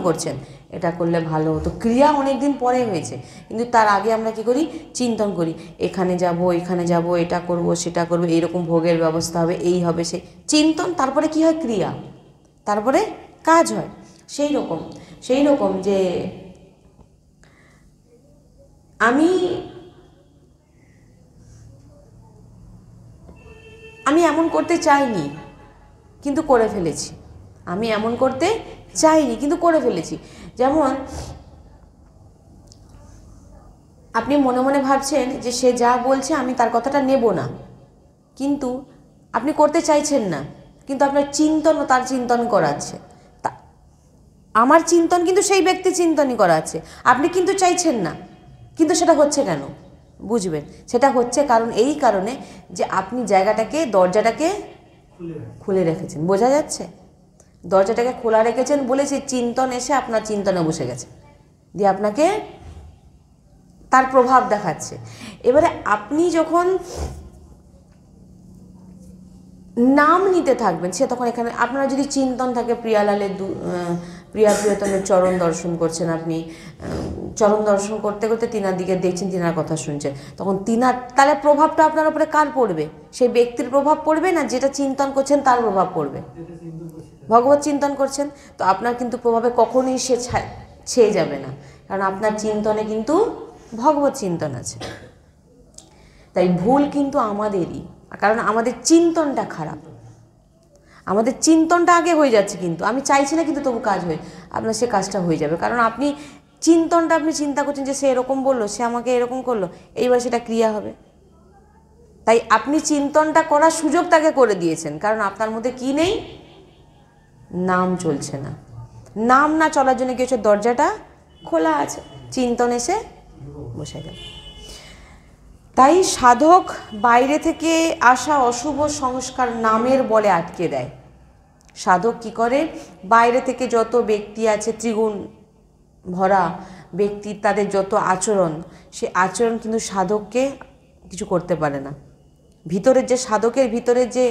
করছেন, এটা করলে ভালো হতো, ক্রিয়া অনেক দিন পরে হয়েছে, কিন্তু তার আগে আমরা কি করি, চিন্তন করি, এখানে যাব, এটা করব, সেটা করব, এইরকম ভোগের ব্যবস্থা হবে, এই হবে, সেই চিন্তন, তারপরে কি হয়, ক্রিয়া, তারপরে কাজ হয়। সেই রকম যে আমি এমন করতে চাইনি কিন্তু করে ফেলেছি, যেমন আপনি মনে মনে ভাবছেন যে সে যা বলছে আমি তার কথাটা নেব না, কিন্তু আপনি করতে চাইছেন না, কিন্তু আপনার চিন্তন তার চিন্তন করাচ্ছে, আমার চিন্তন কিন্তু সেই ব্যক্তি চিন্তনই করাচ্ছে, আপনি কিন্তু চাইছেন না, কিন্তু সেটা হচ্ছে কেন বুঝবেন, সেটা হচ্ছে এই কারণে যে আপনি দরজাটাকে খুলে রেখেছেন। বোঝা যাচ্ছে, দরজাটাকে খোলা রেখেছেন বলে সেই চিন্তন এসে আপনার চিন্তনে বসে গেছে, দিয়ে আপনাকে তার প্রভাব দেখাচ্ছে। এবারে আপনি যখন নাম নিতে থাকবেন, সে তখন এখানে আপনার যদি চিন্তন থাকে প্রিয়ালালের প্রিয়তমের চরণ দর্শন করছেন, আপনি চরণ দর্শন করতে করতে তিনার দিকে দেখছেন, তিনার কথা শুনছেন, তখন তাহলে প্রভাবটা আপনার উপরে কার পড়বে, সেই ব্যক্তির প্রভাব পড়বে না যেটা চিন্তন করছেন তার প্রভাব পড়বে? ভগবত চিন্তন করছেন, তো আপনার কিন্তু প্রভাবে কখনোই সে ছেয়ে যাবে না, কারণ আপনার চিন্তনে কিন্তু ভগবত চিন্তন আছে। তাই ভুল কিন্তু আমাদেরই, কারণ আমাদের চিন্তনটা খারাপ, আমাদের চিন্তনটা আগে হয়ে যাচ্ছে, কিন্তু আমি চাইছি না, কিন্তু তবু কাজ হয়। আপনার সে কাজটা হয়ে যাবে। কারণ আপনি চিন্তনটা আপনি চিন্তা করছেন যে সে এরকম বললো, সে আমাকে এরকম করলো, এইবার সেটা ক্রিয়া হবে। তাই আপনি চিন্তনটা করার সুযোগ তাকে করে দিয়েছেন, কারণ আপনার মধ্যে কি নেই, নাম চলছে না। নাম না চলার জন্য কি হচ্ছে, দরজাটা খোলা আছে, চিন্তন এসে বসে গেল। তাই সাধক বাইরে থেকে আসা অশুভ সংস্কার নামের বলে আটকে দেয়। সাধক কি করে, বাইরে থেকে যত ব্যক্তি আছে, ত্রিগুণ ভরা ব্যক্তি, তাদের যত আচরণ, সে আচরণ কিন্তু সাধককে কিছু করতে পারে না। ভিতরের যে সাধকের ভিতরের যে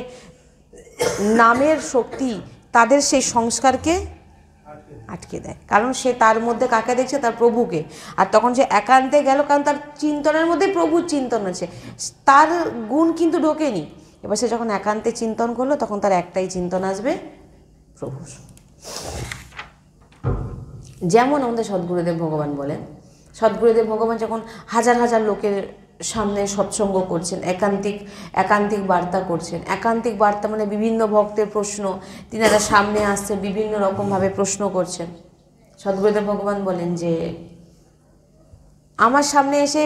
নামের শক্তি, তাদের সেই সংস্কারকে আটকে দেয়। কারণ সে তার মধ্যে কাকে দেখছে, তার প্রভুকে। আর তখন সে একান্তে গেল, কারণ তার চিন্তনের মধ্যে প্রভুর চিন্তন আছে, তার গুণ কিন্তু ঢোকেনি। এবার সে যখন একান্তে চিন্তন করলো, তখন তার একটাই চিন্তন আসবে, প্রভুর। যেমন আমাদের সদ্গুরুদেব ভগবান বলেন, সদ্গুরুদেব ভগবান যখন হাজার হাজার লোকের সামনে সৎসঙ্গ করছেন, একান্তিক বার্তা করছেন। একান্তিক বার্তা মানে বিভিন্ন ভক্তের প্রশ্ন, তিনারা সামনে আসছে, বিভিন্ন রকমভাবে প্রশ্ন করছেন। সদ্গুরুদেব ভগবান বলেন যে আমার সামনে এসে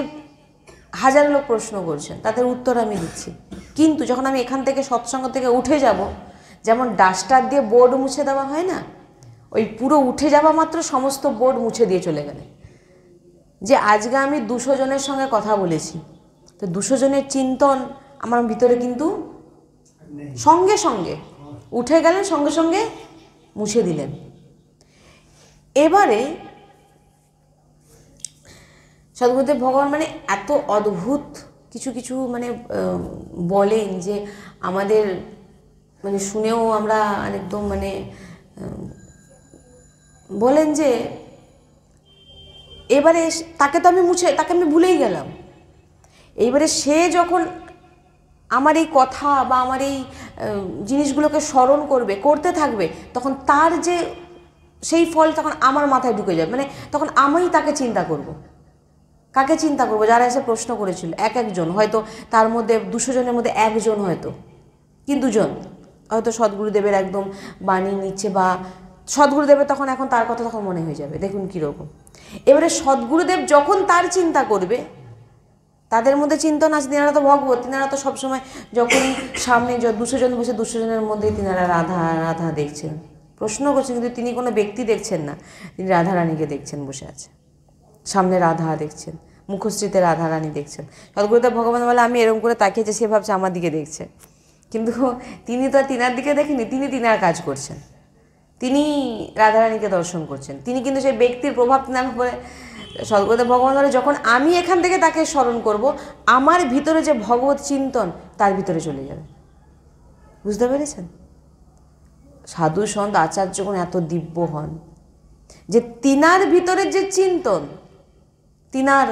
হাজার লোক প্রশ্ন করছেন, তাদের উত্তর আমি দিচ্ছি, কিন্তু যখন আমি এখান থেকে সৎসঙ্গ থেকে উঠে যাব, যেমন ডাস্টার দিয়ে বোর্ড মুছে দেওয়া হয় না, ওই পুরো উঠে যাওয়া মাত্র সমস্ত বোর্ড মুছে দিয়ে চলে গেলে। যে আজকে আমি 200 জনের সঙ্গে কথা বলেছি, তো 200 জনের চিন্তন আমার ভিতরে কিন্তু সঙ্গে সঙ্গে উঠে গেলেন, সঙ্গে সঙ্গে মুছে দিলেন। এবারে সদ্গুরুদেব ভগবান মানে এত অদ্ভুত কিছু কিছু মানে বলেন যে আমাদের মানে শুনেও আমরা একদম মানে বলেন যে এবারে তাকে আমি ভুলেই গেলাম। এইবারে সে যখন আমার এই কথা বা আমার এই জিনিসগুলোকে স্মরণ করতে থাকবে, তখন তার যে সেই ফল তখন আমার মাথায় ঢুকে যাবে। মানে তখন আমি তাকে চিন্তা করব। কাকে চিন্তা করব? যারা এসে প্রশ্ন করেছিল, একজন হয়তো, তার মধ্যে 200 জনের মধ্যে একজন হয়তো, কি 2 জন হয়তো সদ্গুরুদেবের একদম বাণী নিচ্ছে, বা সদ্গুরুদেবের তখন এখন তার কথা তখন মনে হয়ে যাবে। দেখুন কীরকম। এবারে সদ্গুরুদেব যখন তার চিন্তা করবে, তাদের মধ্যে চিন্তন আছে, তিনারা তো ভগবত, তিনারা তো সবসময় যখনই সামনে 200 জন বসে, 200 জনের মধ্যে তিনারা রাধা রাধা দেখছেন, প্রশ্ন করছেন, কিন্তু তিনি কোনো ব্যক্তি দেখছেন না, তিনি রাধারানীকে দেখছেন, বসে আছে সামনে, রাধা দেখছেন, মুখশ্রীতে রাধারানী দেখছেন। সদ্গুরুদেব ভগবান বলে আমি এরকম করে তাকিয়েছি, সে ভাবছে আমার দিকে দেখছে, কিন্তু তিনি তো তিনার দিকে দেখেনি, তিনি তিনার কাজ করছেন, তিনি রাধারানীকে দর্শন করছেন, তিনি কিন্তু সেই ব্যক্তির প্রভাব তিনার উপরে। সদ্গুরুদেব ভগবান বলে যখন আমি এখান থেকে তাকে স্মরণ করব, আমার ভিতরে যে ভগবত চিন্তন তার ভিতরে চলে যাবে। বুঝতে পেরেছেন? সাধু সন্ত আচার্যগণ এত দিব্য হন যে তিনার ভিতরে যে চিন্তন, তিনার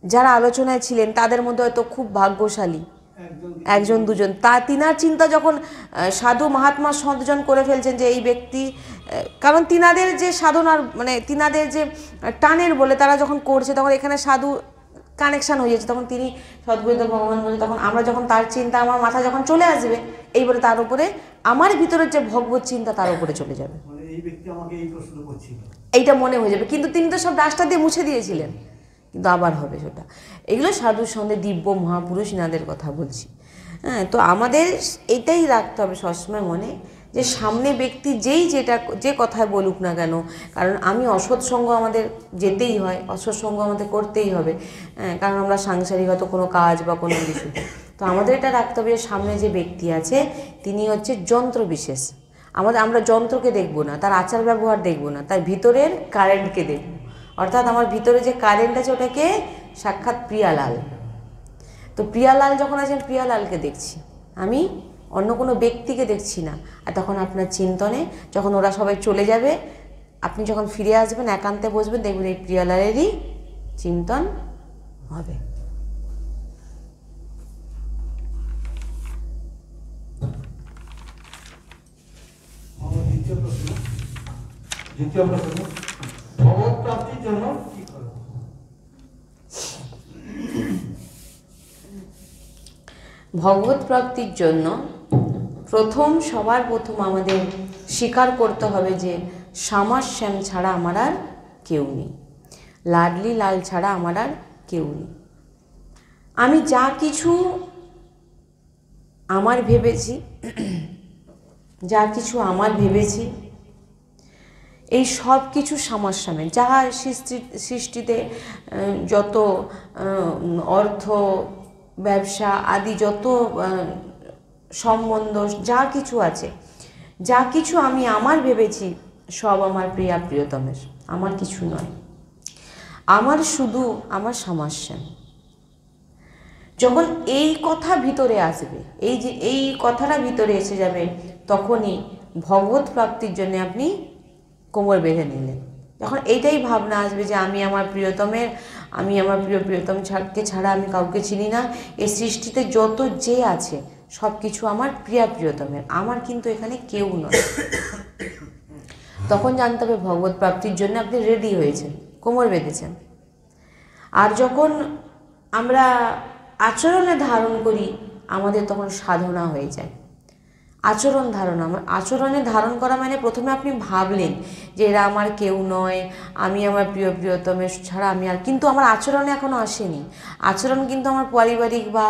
যারা আলোচনায় ছিলেন তাদের মধ্যে হয়তো খুব ভাগ্যশালী একজন দুজন, তিনার চিন্তা যখন সাধু মহাত্মা সন্তজন করে ফেলছেন যে এই ব্যক্তি, কারণ তিনাদের যে সাধনার মানে তিনাদের যে টানের বলে তারা যখন করছে, তখন এখানে সাধু কানেকশান হয়ে যাচ্ছে, তখন তিনি সদ্গুরুদেব ভগবান বলে তখন আমরা যখন তার চিন্তা আমার মাথায় যখন চলে আসবে, এইবারে তার উপরে আমার ভিতরের যে ভগবত চিন্তা তার উপরে চলে যাবে, এইটা মনে হয়ে যাবে। কিন্তু তিনি তো সব ডাস্টার দিয়ে মুছে দিয়েছিলেন, কিন্তু আবার হবে সেটা। এগুলো সাধুর সঙ্গে দিব্য মহাপুরুষ ইনাদের কথা বলছি। হ্যাঁ, তো আমাদের এটাই রাখতে হবে সবসময় মনে, যে সামনে ব্যক্তি যে কথায় বলুক না কেন, কারণ আমি অসৎসঙ্গ আমাদের যেতেই হয়, অসৎসঙ্গ আমাদের করতেই হবে, কারণ আমরা সাংসারিক হয়তো কোনো কাজ বা কোনো কিছু, তো আমাদের এটা রাখতে হবে যে সামনে যে ব্যক্তি আছে তিনি হচ্ছে যন্ত্র বিশেষ। আমরা যন্ত্রকে দেখব না, তার আচার ব্যবহার দেখব না, তার ভিতরের কারেন্টকে দেখব। অর্থাৎ আমার ভিতরে যে কারেন্ট আছে ওটাকে সাক্ষাৎ প্রিয়ালাল। তো প্রিয়ালাল যখন আছেন, প্রিয়ালালকে দেখছি, আমি অন্য কোনো ব্যক্তিকে দেখছি না। আর তখন আপনার চিন্তনে যখন ওরা সবাই চলে যাবে, আপনি যখন ফিরে আসবেন, একান্তে বসবেন, দেখবেন এই প্রিয়ালালেরই চিন্তন হবে। দ্বিতীয় প্রশ্ন, ভগবত প্রাপ্তির জন্য কি করব? ভগবত প্রাপ্তির জন্য সবার প্রথম আমাদের স্বীকার করতে হবে যে শ্যামার শ্যাম ছাড়া আমার আর কেউ নেই, লাডলি লাল ছাড়া আমার আর কেউ নেই। আমি যা কিছু আমার ভেবেছি, যা কিছু আমার ভেবেছি, এই সব কিছু শ্যামার শ্যামে, যা সৃষ্টিতে যত অর্থ, ব্যবসা আদি যত সম্বন্ধ যা কিছু আছে, যা কিছু আমি আমার ভেবেছি, সব আমার প্রিয়া প্রিয়তমের, আমার কিছু নয়। আমার শুধু আমার শ্যামার শ্যাম। যখন এই কথা ভিতরে আসবে, এই কথাটা ভিতরে এসে যাবে, তখনই ভগবত প্রাপ্তির জন্য আপনি কোমর বেঁধে নিলেন। যখন এইটাই ভাবনা আসবে যে আমি আমার প্রিয়তম ছাড়া আমি কাউকে চিনি না, এই সৃষ্টিতে যত যে আছে সব কিছু আমার প্রিয়া প্রিয়তমের, আমার কিন্তু এখানে কেউ নয়, তখন জানতে হবে ভগবত প্রাপ্তির জন্য আপনি রেডি হয়েছেন, কোমর বেঁধেছেন। আর যখন আমরা আচরণে ধারণ করি, আমাদের তখন সাধনা হয়ে যায়। আচরণে ধারণ করা মানে প্রথমে আপনি ভাবলেন যে এরা আমার কেউ নয়, আমি আমার প্রিয়তমের ছাড়া আমি আর, কিন্তু আমার আচরণে এখনো আসেনি। আচরণ কিন্তু আমার পারিবারিক বা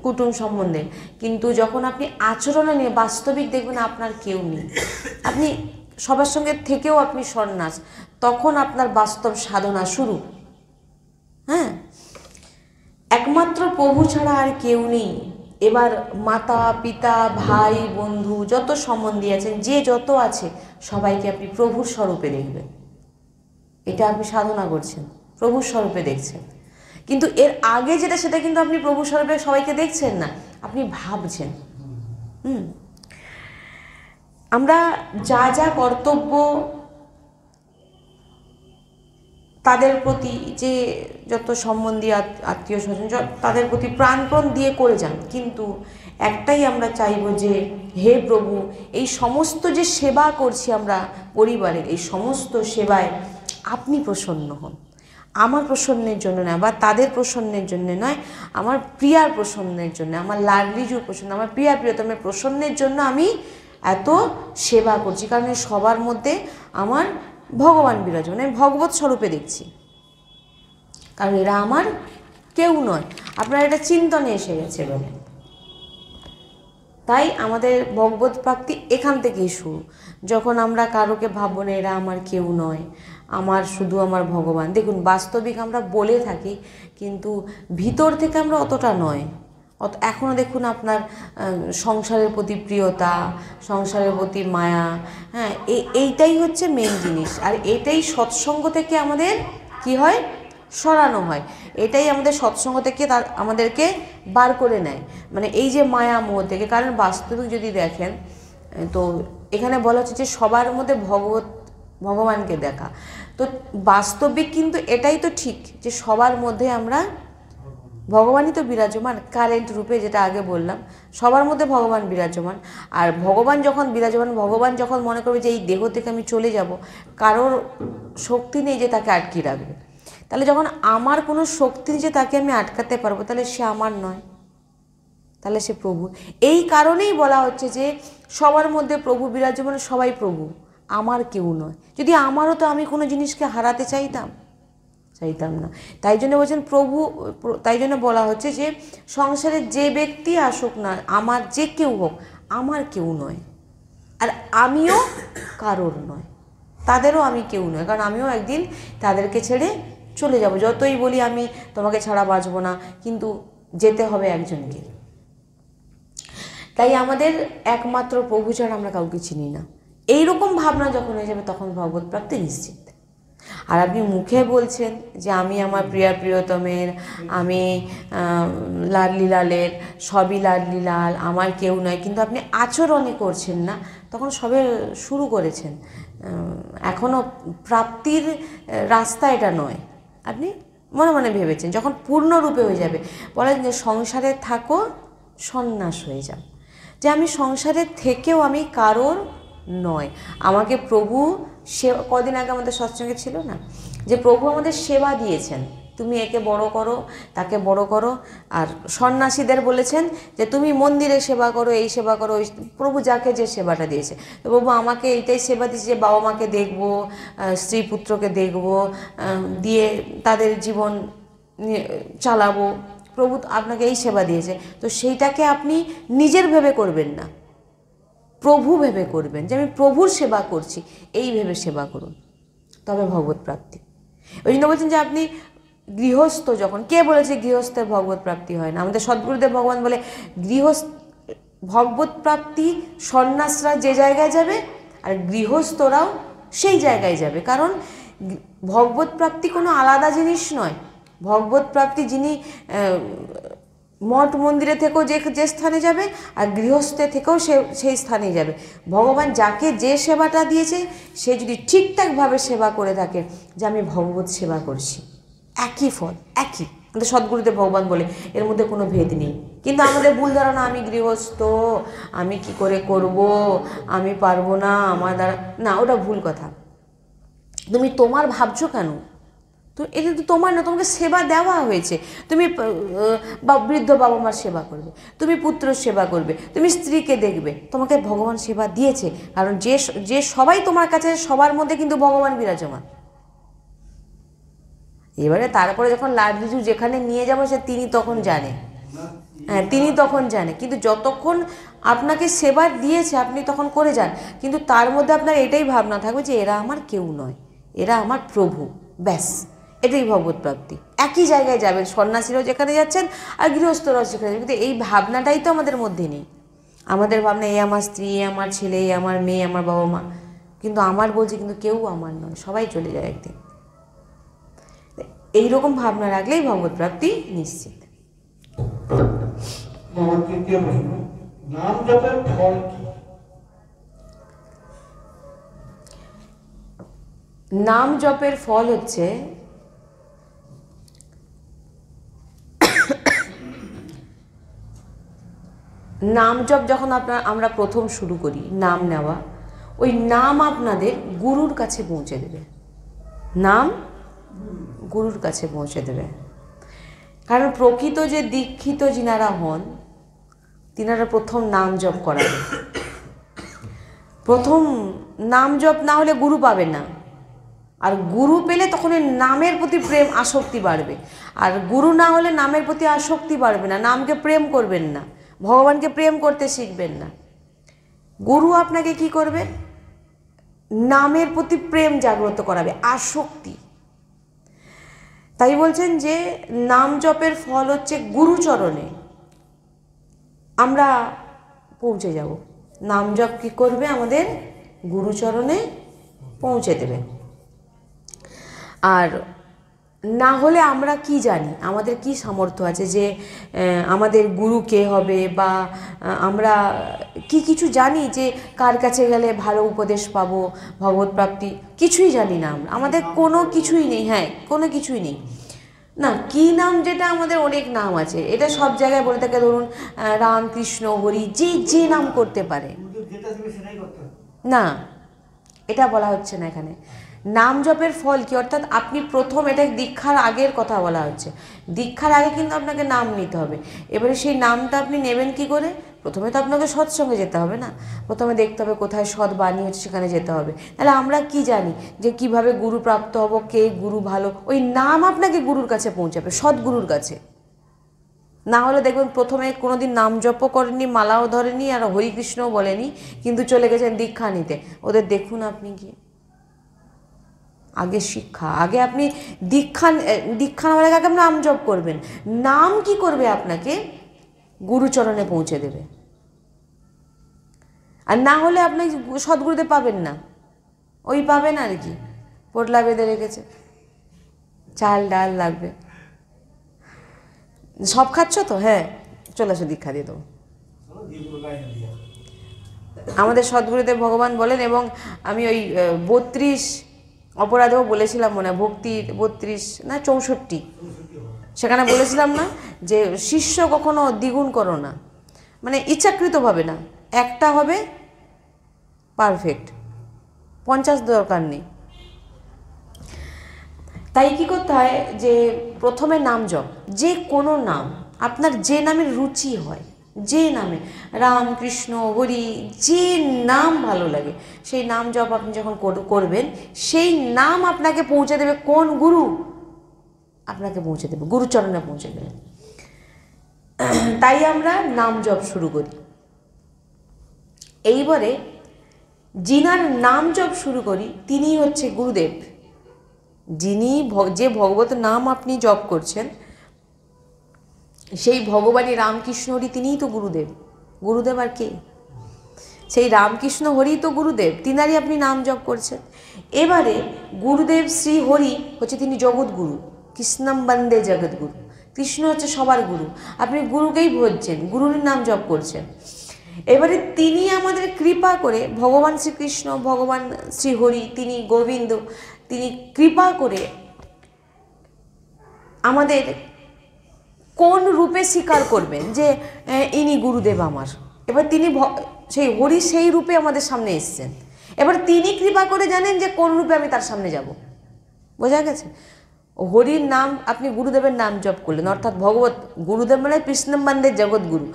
কুটুম সম্বন্ধে, কিন্তু যখন আপনি আচরণে নিয়ে বাস্তবিক দেখবেন আপনার কেউ নেই, আপনি সবার সঙ্গে থেকেও আপনি সন্ন্যাস, তখন আপনার বাস্তব সাধনা শুরু। হ্যাঁ, একমাত্র প্রভু ছাড়া আর কেউ নেই। এবার মাতা পিতা ভাই বন্ধু যত সম্বন্ধী আছেন, যে যত আছে, সবাইকে আপনি প্রভুর স্বরূপে দেখবেন। এটা আপনি সাধনা করছেন, প্রভুর স্বরূপে দেখছেন। কিন্তু এর আগে যেটা, সেটা কিন্তু আপনি প্রভুর স্বরূপে সবাইকে দেখছেন না, আপনি ভাবছেন। আমরা যা যা কর্তব্য তাদের প্রতি, যে যত সম্বন্ধী আত্মীয় স্বজন তাদের প্রতি প্রাণপণ দিয়ে করে যান, কিন্তু একটাই আমরা চাইব যে হে প্রভু, এই সমস্ত যে সেবা করছি আমরা পরিবারের, এই সমস্ত সেবায় আপনি প্রসন্ন হন। আমার প্রসন্নের জন্য নয়, বা তাদের প্রসন্নের জন্য নয়, আমার প্রিয়ার প্রসন্নের জন্য, আমার লাডলিজুর প্রসন্ন, আমার প্রিয়া প্রিয়তমের প্রসন্নের জন্য আমি এত সেবা করছি। কারণ সবার মধ্যে আমার ভগবান বিরাজমান, আমি ভগবত স্বরূপে দেখছি, কারণ এরা আমার কেউ নয়। আপনার এটা চিন্তনে এসে গেছে বলে। তাই আমাদের ভগবত প্রাপ্তি এখান থেকেই শুরু। যখন আমরা কারোকে ভাববো না এরা আমার কেউ নয়, আমার শুধু আমার ভগবান। দেখুন, বাস্তবিক আমরা বলে থাকি, কিন্তু ভিতর থেকে আমরা অতটা নয়। এখনও দেখুন আপনার সংসারের প্রতি প্রিয়তা, সংসারের প্রতি মায়া, হ্যাঁ, এইটাই হচ্ছে মেন জিনিস। আর এটাই সৎসঙ্গ থেকে আমাদের কি হয়, সরানো হয়। এটাই আমাদের সৎসঙ্গ থেকে আমাদেরকে বার করে নেয়, মানে এই যে মায়া মোহ থেকে। কারণ বাস্তবিক যদি দেখেন, তো এখানে বলা হচ্ছে যে সবার মধ্যে ভগবানকে দেখা। তো বাস্তবিক কিন্তু এটাই তো ঠিক, যে সবার মধ্যে আমরা ভগবানই তো বিরাজমান, কারেন্ট রূপে, যেটা আগে বললাম, সবার মধ্যে ভগবান বিরাজমান। আর ভগবান যখন বিরাজমান, ভগবান যখন মনে করবে যে এই দেহ থেকে আমি চলে যাব, কারোর শক্তি নেই যে তাকে আটকে রাখবে। তাহলে যখন আমার কোনো শক্তি যে তাকে আমি আটকাতে পারবো, তাহলে সে আমার নয়, তাহলে সে প্রভু। এই কারণেই বলা হচ্ছে যে সবার মধ্যে প্রভু বিরাজমান, সবাই প্রভু, আমার কেউ নয়। যদি আমারও তো আমি কোনো জিনিসকে হারাতে চাইতাম না। তাই জন্য বলছেন প্রভু, তাই জন্য বলা হচ্ছে যে সংসারে যে ব্যক্তি আসুক না, আমার যে কেউ হোক, আমার কেউ নয়, আর আমিও কারোর নয়, তাদেরও আমি কেউ নয়। কারণ আমিও একদিন তাদেরকে ছেড়ে চলে যাব। যতই বলি আমি তোমাকে ছাড়া বাঁচবো না, কিন্তু যেতে হবে একজনকে। তাই আমাদের একমাত্র প্রভু ছাড়া আমরা কাউকে চিনি না। এইরকম ভাবনা যখন হয়ে যাবে, তখন ভগবত প্রাপ্তি নিশ্চিত। আর আপনি মুখে বলছেন যে আমি আমার প্রিয়তমের, আমি লাডলি লালের, সবই লাডলি লাল, আমার কেউ নয়, কিন্তু আপনি আচরণে করছেন না, তখন সবে শুরু করেছেন। এখনও প্রাপ্তির রাস্তা এটা নয়, আপনি মনে মনে ভেবেছেন। যখন পূর্ণরূপে হয়ে যাবে, বলেন যে সংসারে থাকো, সন্ন্যাস হয়ে যাও, যে আমি সংসারের থেকেও আমি কারোর নয়। আমাকে প্রভু কদিন আগে আমাদের সৎসঙ্গে ছিল না, যে প্রভু আমাদের সেবা দিয়েছেন, তুমি একে বড় করো, তাকে বড় করো। আর সন্ন্যাসীদের বলেছেন যে তুমি মন্দিরে সেবা করো, এই সেবা করো, ওই, প্রভু যাকে যে সেবাটা দিয়েছে। তো প্রভু আমাকে এইটাই সেবা দিয়েছে যে বাবা মাকে দেখবো, স্ত্রী পুত্রকে দেখবো, দিয়ে তাদের জীবন চালাবো। প্রভু আপনাকে এই সেবা দিয়েছে, তো সেইটাকে আপনি নিজের ভেবে করবেন না, প্রভু ভেবে করবেন, যে আমি প্রভুর সেবা করছি, এই ভেবে সেবা করুন, তবে ভগবত প্রাপ্তি। ওই জন্য বলছেন যে আপনি গৃহস্থ যখন, কে বলেছে গৃহস্থের ভগবত প্রাপ্তি হয় না? আমাদের সদ্গুরুদেব ভগবান বলে ভগবত প্রাপ্তি সন্ন্যাসরা যে জায়গায় যাবে আর গৃহস্থরাও সেই জায়গায় যাবে। কারণ ভগবত প্রাপ্তি কোনো আলাদা জিনিস নয়। ভগবত প্রাপ্তি যিনি মঠ মন্দিরে থেকেও যে স্থানে যাবে, আর গৃহস্থে থেকেও সেই স্থানেই যাবে। ভগবান যাকে যে সেবাটা দিয়েছে সে যদি ঠিকঠাকভাবে সেবা করে থাকে, যে আমি ভগবত সেবা করছি, একই ফল, একই। আমাদের সদ্গুরুদেব ভগবান বলে এর মধ্যে কোনো ভেদ নেই। কিন্তু আমাদের ভুল ধারণা, আমি গৃহস্থ, আমি কি করে করব, আমি পারবো না, আমার দ্বারা না, ওটা ভুল কথা। তুমি তোমার ভাবছো কেন? তো এটা তো তোমার না, তোমাকে সেবা দেওয়া হয়েছে। তুমি বৃদ্ধ বাবা মার সেবা করবে, তুমি পুত্রের সেবা করবে, তুমি স্ত্রীকে দেখবে, তোমাকে ভগবান সেবা দিয়েছে। কারণ যে সবাই তোমার কাছে, সবার মধ্যে কিন্তু ভগবান বিরাজমান। এবারে তারপরে যখন লাড্ডু যেখানে নিয়ে যাবো সে তিনি তখন জানে, হ্যাঁ তিনি তখন জানে। কিন্তু যতক্ষণ আপনাকে সেবা দিয়েছে আপনি তখন করে যান, কিন্তু তার মধ্যে আপনার এটাই ভাবনা থাকবে যে এরা আমার কেউ নয়, এরা আমার প্রভু, ব্যাস। এটাই ভগবত প্রাপ্তি। একই জায়গায় যাবেন, সন্ন্যাসীরাও যেখানে যাচ্ছেন আর গৃহস্থরাও সেখানে যাচ্ছেন, কিন্তু এই ভাবনাটাই তো আমাদের মধ্যে নেই। আমাদের ভাবনা এই আমার স্ত্রী, আমার ছেলে, আমার মেয়ে, আমার বাবা মা, কিন্তু আমার বলছে কিন্তু কেউ আমার নয়, সবাই চলে যায় একদিন। এইরকম ভাবনা রাখলেই ভগবত প্রাপ্তি নিশ্চিত। আমার তৃতীয় প্রশ্ন, নাম জপের ফল কি? নাম জপের ফল হচ্ছে নাম জপ যখন আমরা প্রথম শুরু করি নাম নেওয়া, ওই নাম আপনাদের গুরুর কাছে পৌঁছে দেবে, নাম গুরুর কাছে পৌঁছে দেবে। কারণ প্রকৃত যে দীক্ষিত যিনারা হন তিনারা প্রথম নাম জপ করাবেন। প্রথম নাম জপ না হলে গুরু পাবেন না, আর গুরু পেলে তখন এই নামের প্রতি প্রেম আসক্তি বাড়বে। আর গুরু না হলে নামের প্রতি আসক্তি বাড়বে না, নামকে প্রেম করবেন না, ভগবানকে প্রেম করতে শিখবেন না। গুরু আপনাকে কি করবে? নামের প্রতি প্রেম জাগ্রত করাবে, আসক্তি। তাই বলছেন যে নাম জপের ফল হচ্ছে গুরুচরণে আমরা পৌঁছে যাব। নাম জপ কি করবে? আমাদের গুরুচরণে পৌঁছে দেবে। আর না হলে আমরা কি জানি, আমাদের কি সামর্থ্য আছে যে আমাদের গুরু কে হবে, বা আমরা কি কিছু জানি যে কার কাছে গেলে ভালো উপদেশ পাবো, ভগবত প্রাপ্তি, কিছুই জানি না আমরা, আমাদের কোনো কিছুই নেই। হ্যাঁ, কোনো কিছুই নেই না। কি নাম? যেটা আমাদের অনেক নাম আছে, এটা সব জায়গায় বলে থাকে, ধরুন রাম, কৃষ্ণ, হরি, যে নাম করতে পারে না, এটা বলা হচ্ছে না এখানে। নাম জপের ফল কি? অর্থাৎ আপনি প্রথম, এটা দীক্ষার আগের কথা বলা হচ্ছে, দীক্ষার আগে কিন্তু আপনাকে নাম নিতে হবে। এবারে সেই নামটা আপনি নেবেন কি করে? প্রথমে তো আপনাকে সৎসঙ্গে যেতে হবে না, প্রথমে দেখতে হবে কোথায় সৎ বাণী হচ্ছে, সেখানে যেতে হবে। তাহলে আমরা কি জানি যে কিভাবে গুরু প্রাপ্ত হব, কে গুরু ভালো? ওই নাম আপনাকে গুরুর কাছে পৌঁছাবে, সৎগুরুর কাছে। না হলে দেখবেন প্রথমে কোনোদিন নাম জপও করেনি, মালাও ধরেনি, আর হরিকৃষ্ণও বলেনি, কিন্তু চলে গেছেন দীক্ষা নিতে। ওদের দেখুন আপনি কি, আগে শিক্ষা, আগে আপনি দীক্ষা নেওয়ার আগে আপনি নাম জপ করবেন। নাম কি করবে? আপনাকে গুরুচরণে পৌঁছে দেবে। আর না হলে আপনি সদ্গুরুদেব পাবেন না, ওই পাবেন আর কি, পোটলা বেঁধে রেখেছে, চাল ডাল লাগবে, সব খাচ্ছ তো, হ্যাঁ চলে আসো দীক্ষা দিয়ে দেবো। আমাদের সদ্গুরুদেব ভগবান বলেন, এবং আমি ওই 32 অপরাধেও বলেছিলাম মনে হয়, ভক্তি 32 না 64, সেখানে বলেছিলাম না যে শিষ্য কখনো দ্বিগুণ করো না, মানে ইচ্ছাকৃতভাবে না, একটা হবে পারফেক্ট, 50 দরকার নেই। তাই কি করতে হয় যে প্রথমে নাম জপ, যে কোনো নাম আপনার যে নামের রুচি হয়, যে নামে রাম কৃষ্ণ হরি যে নাম ভালো লাগে সেই নাম জপ আপনি যখন করবেন, সেই নাম আপনাকে পৌঁছে দেবে কোন গুরু? আপনাকে পৌঁছে দেবে গুরুচরণে পৌঁছে দেবে। তাই আমরা নাম জপ শুরু করি। এইবারে যিনার নাম জপ শুরু করি তিনি হচ্ছে গুরুদেব। যিনি যে ভগবত নাম আপনি জপ করছেন সেই ভগবানী রামকৃষ্ণ হরি তিনিই তো গুরুদেব। গুরুদেব আর কে? সেই রামকৃষ্ণ হরি তো গুরুদেব, তিনারই আপনি নাম জপ করছেন। এবারে গুরুদেব শ্রী হরি হচ্ছে তিনি জগৎগুরু, কৃষ্ণম বন্দে জগৎগুরু। কৃষ্ণ হচ্ছে সবার গুরু, আপনি গুরুকেই ভজছেন, গুরুর নাম জপ করছেন। এবারে তিনি আমাদের কৃপা করে, ভগবান শ্রীকৃষ্ণ ভগবান শ্রীহরি তিনি গোবিন্দ, তিনি কৃপা করে আমাদের কোন রূপে স্বীকার করবেন যে ইনি গুরুদেব আমার। এবার তিনি সেই হরি সেই রূপে আমাদের সামনে এসছেন। এবার তিনি কৃপা করে জানেন যে কোন রূপে আমি তার সামনে যাব। বোঝা গেছে? হরির নাম আপনি গুরুদেবের নাম জপ করলেন, অর্থাৎ ভগবত গুরুদেব মানে কৃষ্ণম বন্দে জগৎগুরু,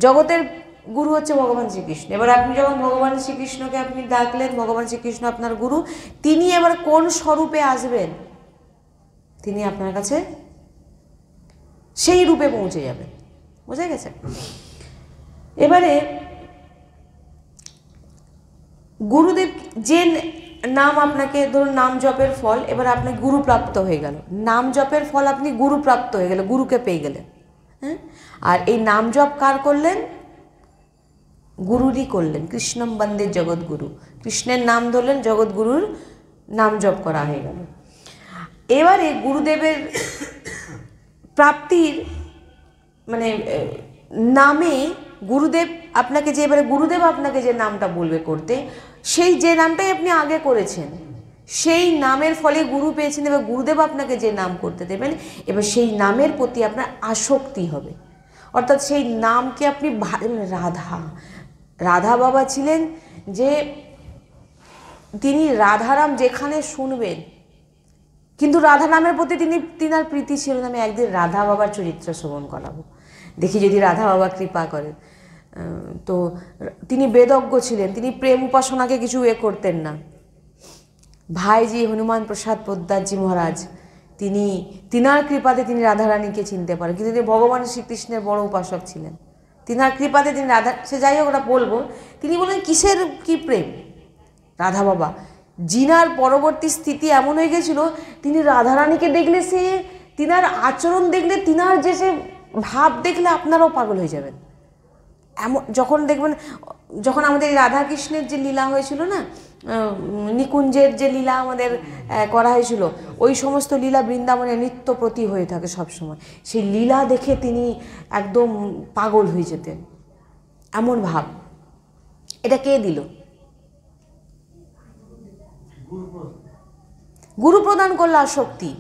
জগতের গুরু হচ্ছে ভগবান শ্রীকৃষ্ণ। এবার আপনি যখন ভগবান শ্রীকৃষ্ণকে আপনি ডাকলেন, ভগবান শ্রীকৃষ্ণ আপনার গুরু, তিনি এবার কোন স্বরূপে আসবেন? তিনি আপনার কাছে সেই রূপে পৌঁছে যাবেন। বোঝা গেছে? এবারে গুরুদেব যে নাম আপনাকে, ধরুন নাম জপের ফল, এবার আপনার গুরু প্রাপ্ত হয়ে গেল, নাম জপের ফল আপনি গুরু প্রাপ্ত হয়ে গেল, গুরুকে পেয়ে গেলেন। হ্যাঁ, আর এই নাম জপ কার করলেন? গুরুরই করলেন, কৃষ্ণম বন্দে জগৎগুরু, কৃষ্ণের নাম ধরলেন, জগৎগুরুর নাম জপ করা হয়ে গেল। এবারে গুরুদেবের প্রাপ্তির মানে নামে গুরুদেব আপনাকে যে, এবারে গুরুদেব আপনাকে যে নামটা বলবে করতে, সেই যে নামটাই আপনি আগে করেছেন সেই নামের ফলে গুরু পেয়েছেন। এবার গুরুদেব আপনাকে যে নাম করতে দেবেন, এবার সেই নামের প্রতি আপনার আসক্তি হবে, অর্থাৎ সেই নামকে আপনি রাধা বাবা ছিলেন যে তিনি রাধারাম যেখানে শুনবেন, কিন্তু রাধা নামের প্রতি তিনার প্রীতি ছিল না। আমি একদিন রাধা বাবার চরিত্র শ্রবণ করাবো, দেখি যদি রাধা বাবা কৃপা করেন। তো তিনি বেদজ্ঞ ছিলেন, তিনি প্রেম উপাসনাকে কিছু করতেন না। ভাইজি হনুমান প্রসাদ পোদ্দারজি মহারাজ তিনার কৃপাতে তিনি রাধারানীকে চিনতে পারেন, কিন্তু তিনি ভগবান শ্রীকৃষ্ণের বড় উপাসক ছিলেন। তিনার কৃপাতে তিনি রাধা, সে যাই হোক ওটা বলবো। তিনি বলেন কিসের কি প্রেম? রাধা বাবা জিনার পরবর্তী স্থিতি এমন হয়ে গেছিল, তিনি রাধারানীকে দেখলে, সে তিনার আচরণ দেখলে, তিনার যে সে ভাব দেখলে আপনারাও পাগল হয়ে যাবেন। এমন যখন দেখবেন, যখন আমাদের রাধাকৃষ্ণের যে লীলা হয়েছিল না, নিকুঞ্জের যে লীলা আমাদের করা হয়েছিল, ওই সমস্ত লীলা বৃন্দাবনে নিত্য প্রতি হয়ে থাকে সবসময়। সেই লীলা দেখে তিনি একদম পাগল হয়ে যেতেন, এমন ভাব। এটা কে দিল? গুরু প্রদান করলো আসক্তি।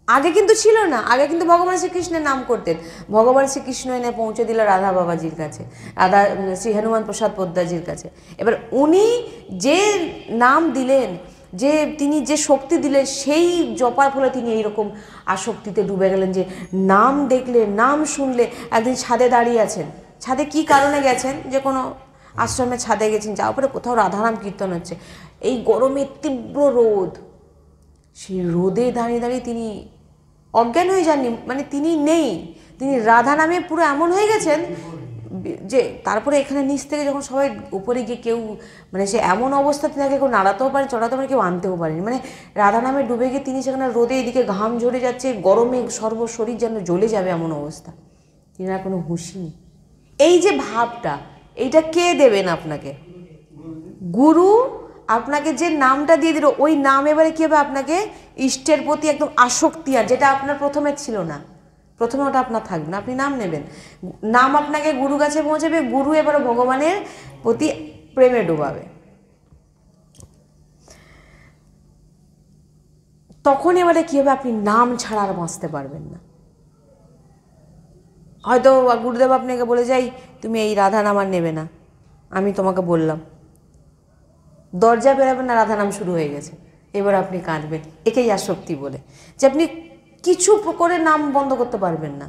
আগে কিন্তু ছিল না, আগে কিন্তু ভগবান শ্রীকৃষ্ণের নাম করতেন। ভগবান শ্রীকৃষ্ণ এনে পৌঁছে দিল রাধা বাবাজির কাছে, শ্রী হনুমান প্রসাদ পোদ্দারজির কাছে। এবার উনি যে নাম দিলেন, যে তিনি যে শক্তি দিলেন, সেই জপার ফলে তিনি এইরকম আসক্তিতে ডুবে গেলেন যে নাম দেখলে, নাম শুনলে। একদিন ছাদে দাঁড়িয়ে আছেন, ছাদে কি কারণে গেছেন, যে কোনো আশ্রমে ছাদে গেছেন, যাওয়ার পরে কোথাও রাধারাম কীর্তন হচ্ছে, এই গরমে তীব্র রোদ, সেই রোদে দাঁড়িয়ে দাঁড়িয়ে তিনি অজ্ঞান হয়ে যাননি, মানে তিনি নেই, তিনি রাধা নামে পুরো এমন হয়ে গেছেন যে তারপরে এখানে নিচ থেকে যখন সবাই উপরে গিয়ে কেউ, মানে সে এমন অবস্থা, তিনাকে কেউ নাড়াতেও পারে, চড়াতেও পারে, কেউ আনতেও পারেনি। মানে রাধা নামে ডুবে গিয়ে তিনি সেখানে রোদে, এদিকে ঘাম ঝরে যাচ্ছে, গরমে সর্বশরীর যেন জ্বলে যাবে এমন অবস্থা, তিনার কোনো হুঁশি নেই। এই যে ভাবটা, এইটা কে দেবেন আপনাকে? গুরু আপনাকে যে নামটা দিয়ে দিল, ওই নাম এবারে কী হবে, আপনাকে ইষ্টের প্রতি একদম আসক্তি, আর যেটা আপনার প্রথমে ছিল না, প্রথমে ওটা আপনার থাকবে না। আপনি নাম নেবেন, নাম আপনাকে গুরু কাছে পৌঁছাবে, গুরু এবারে ভগবানের প্রতি প্রেমে ডোবাবে। তখন এবারে কী হবে, আপনি নাম ছাড়া আর বাঁচতে পারবেন না। হয়তো গুরুদেব আপনাকে বলে যাই, তুমি এই রাধা নাম আর নেবে না, আমি তোমাকে বললাম, দরজা বেরোবেন না, রাধা নাম শুরু হয়ে গেছে। এবার আপনি কাঁদবেন। একেই আসক্তি বলে, যে আপনি কিছু করে নাম বন্ধ করতে পারবেন না,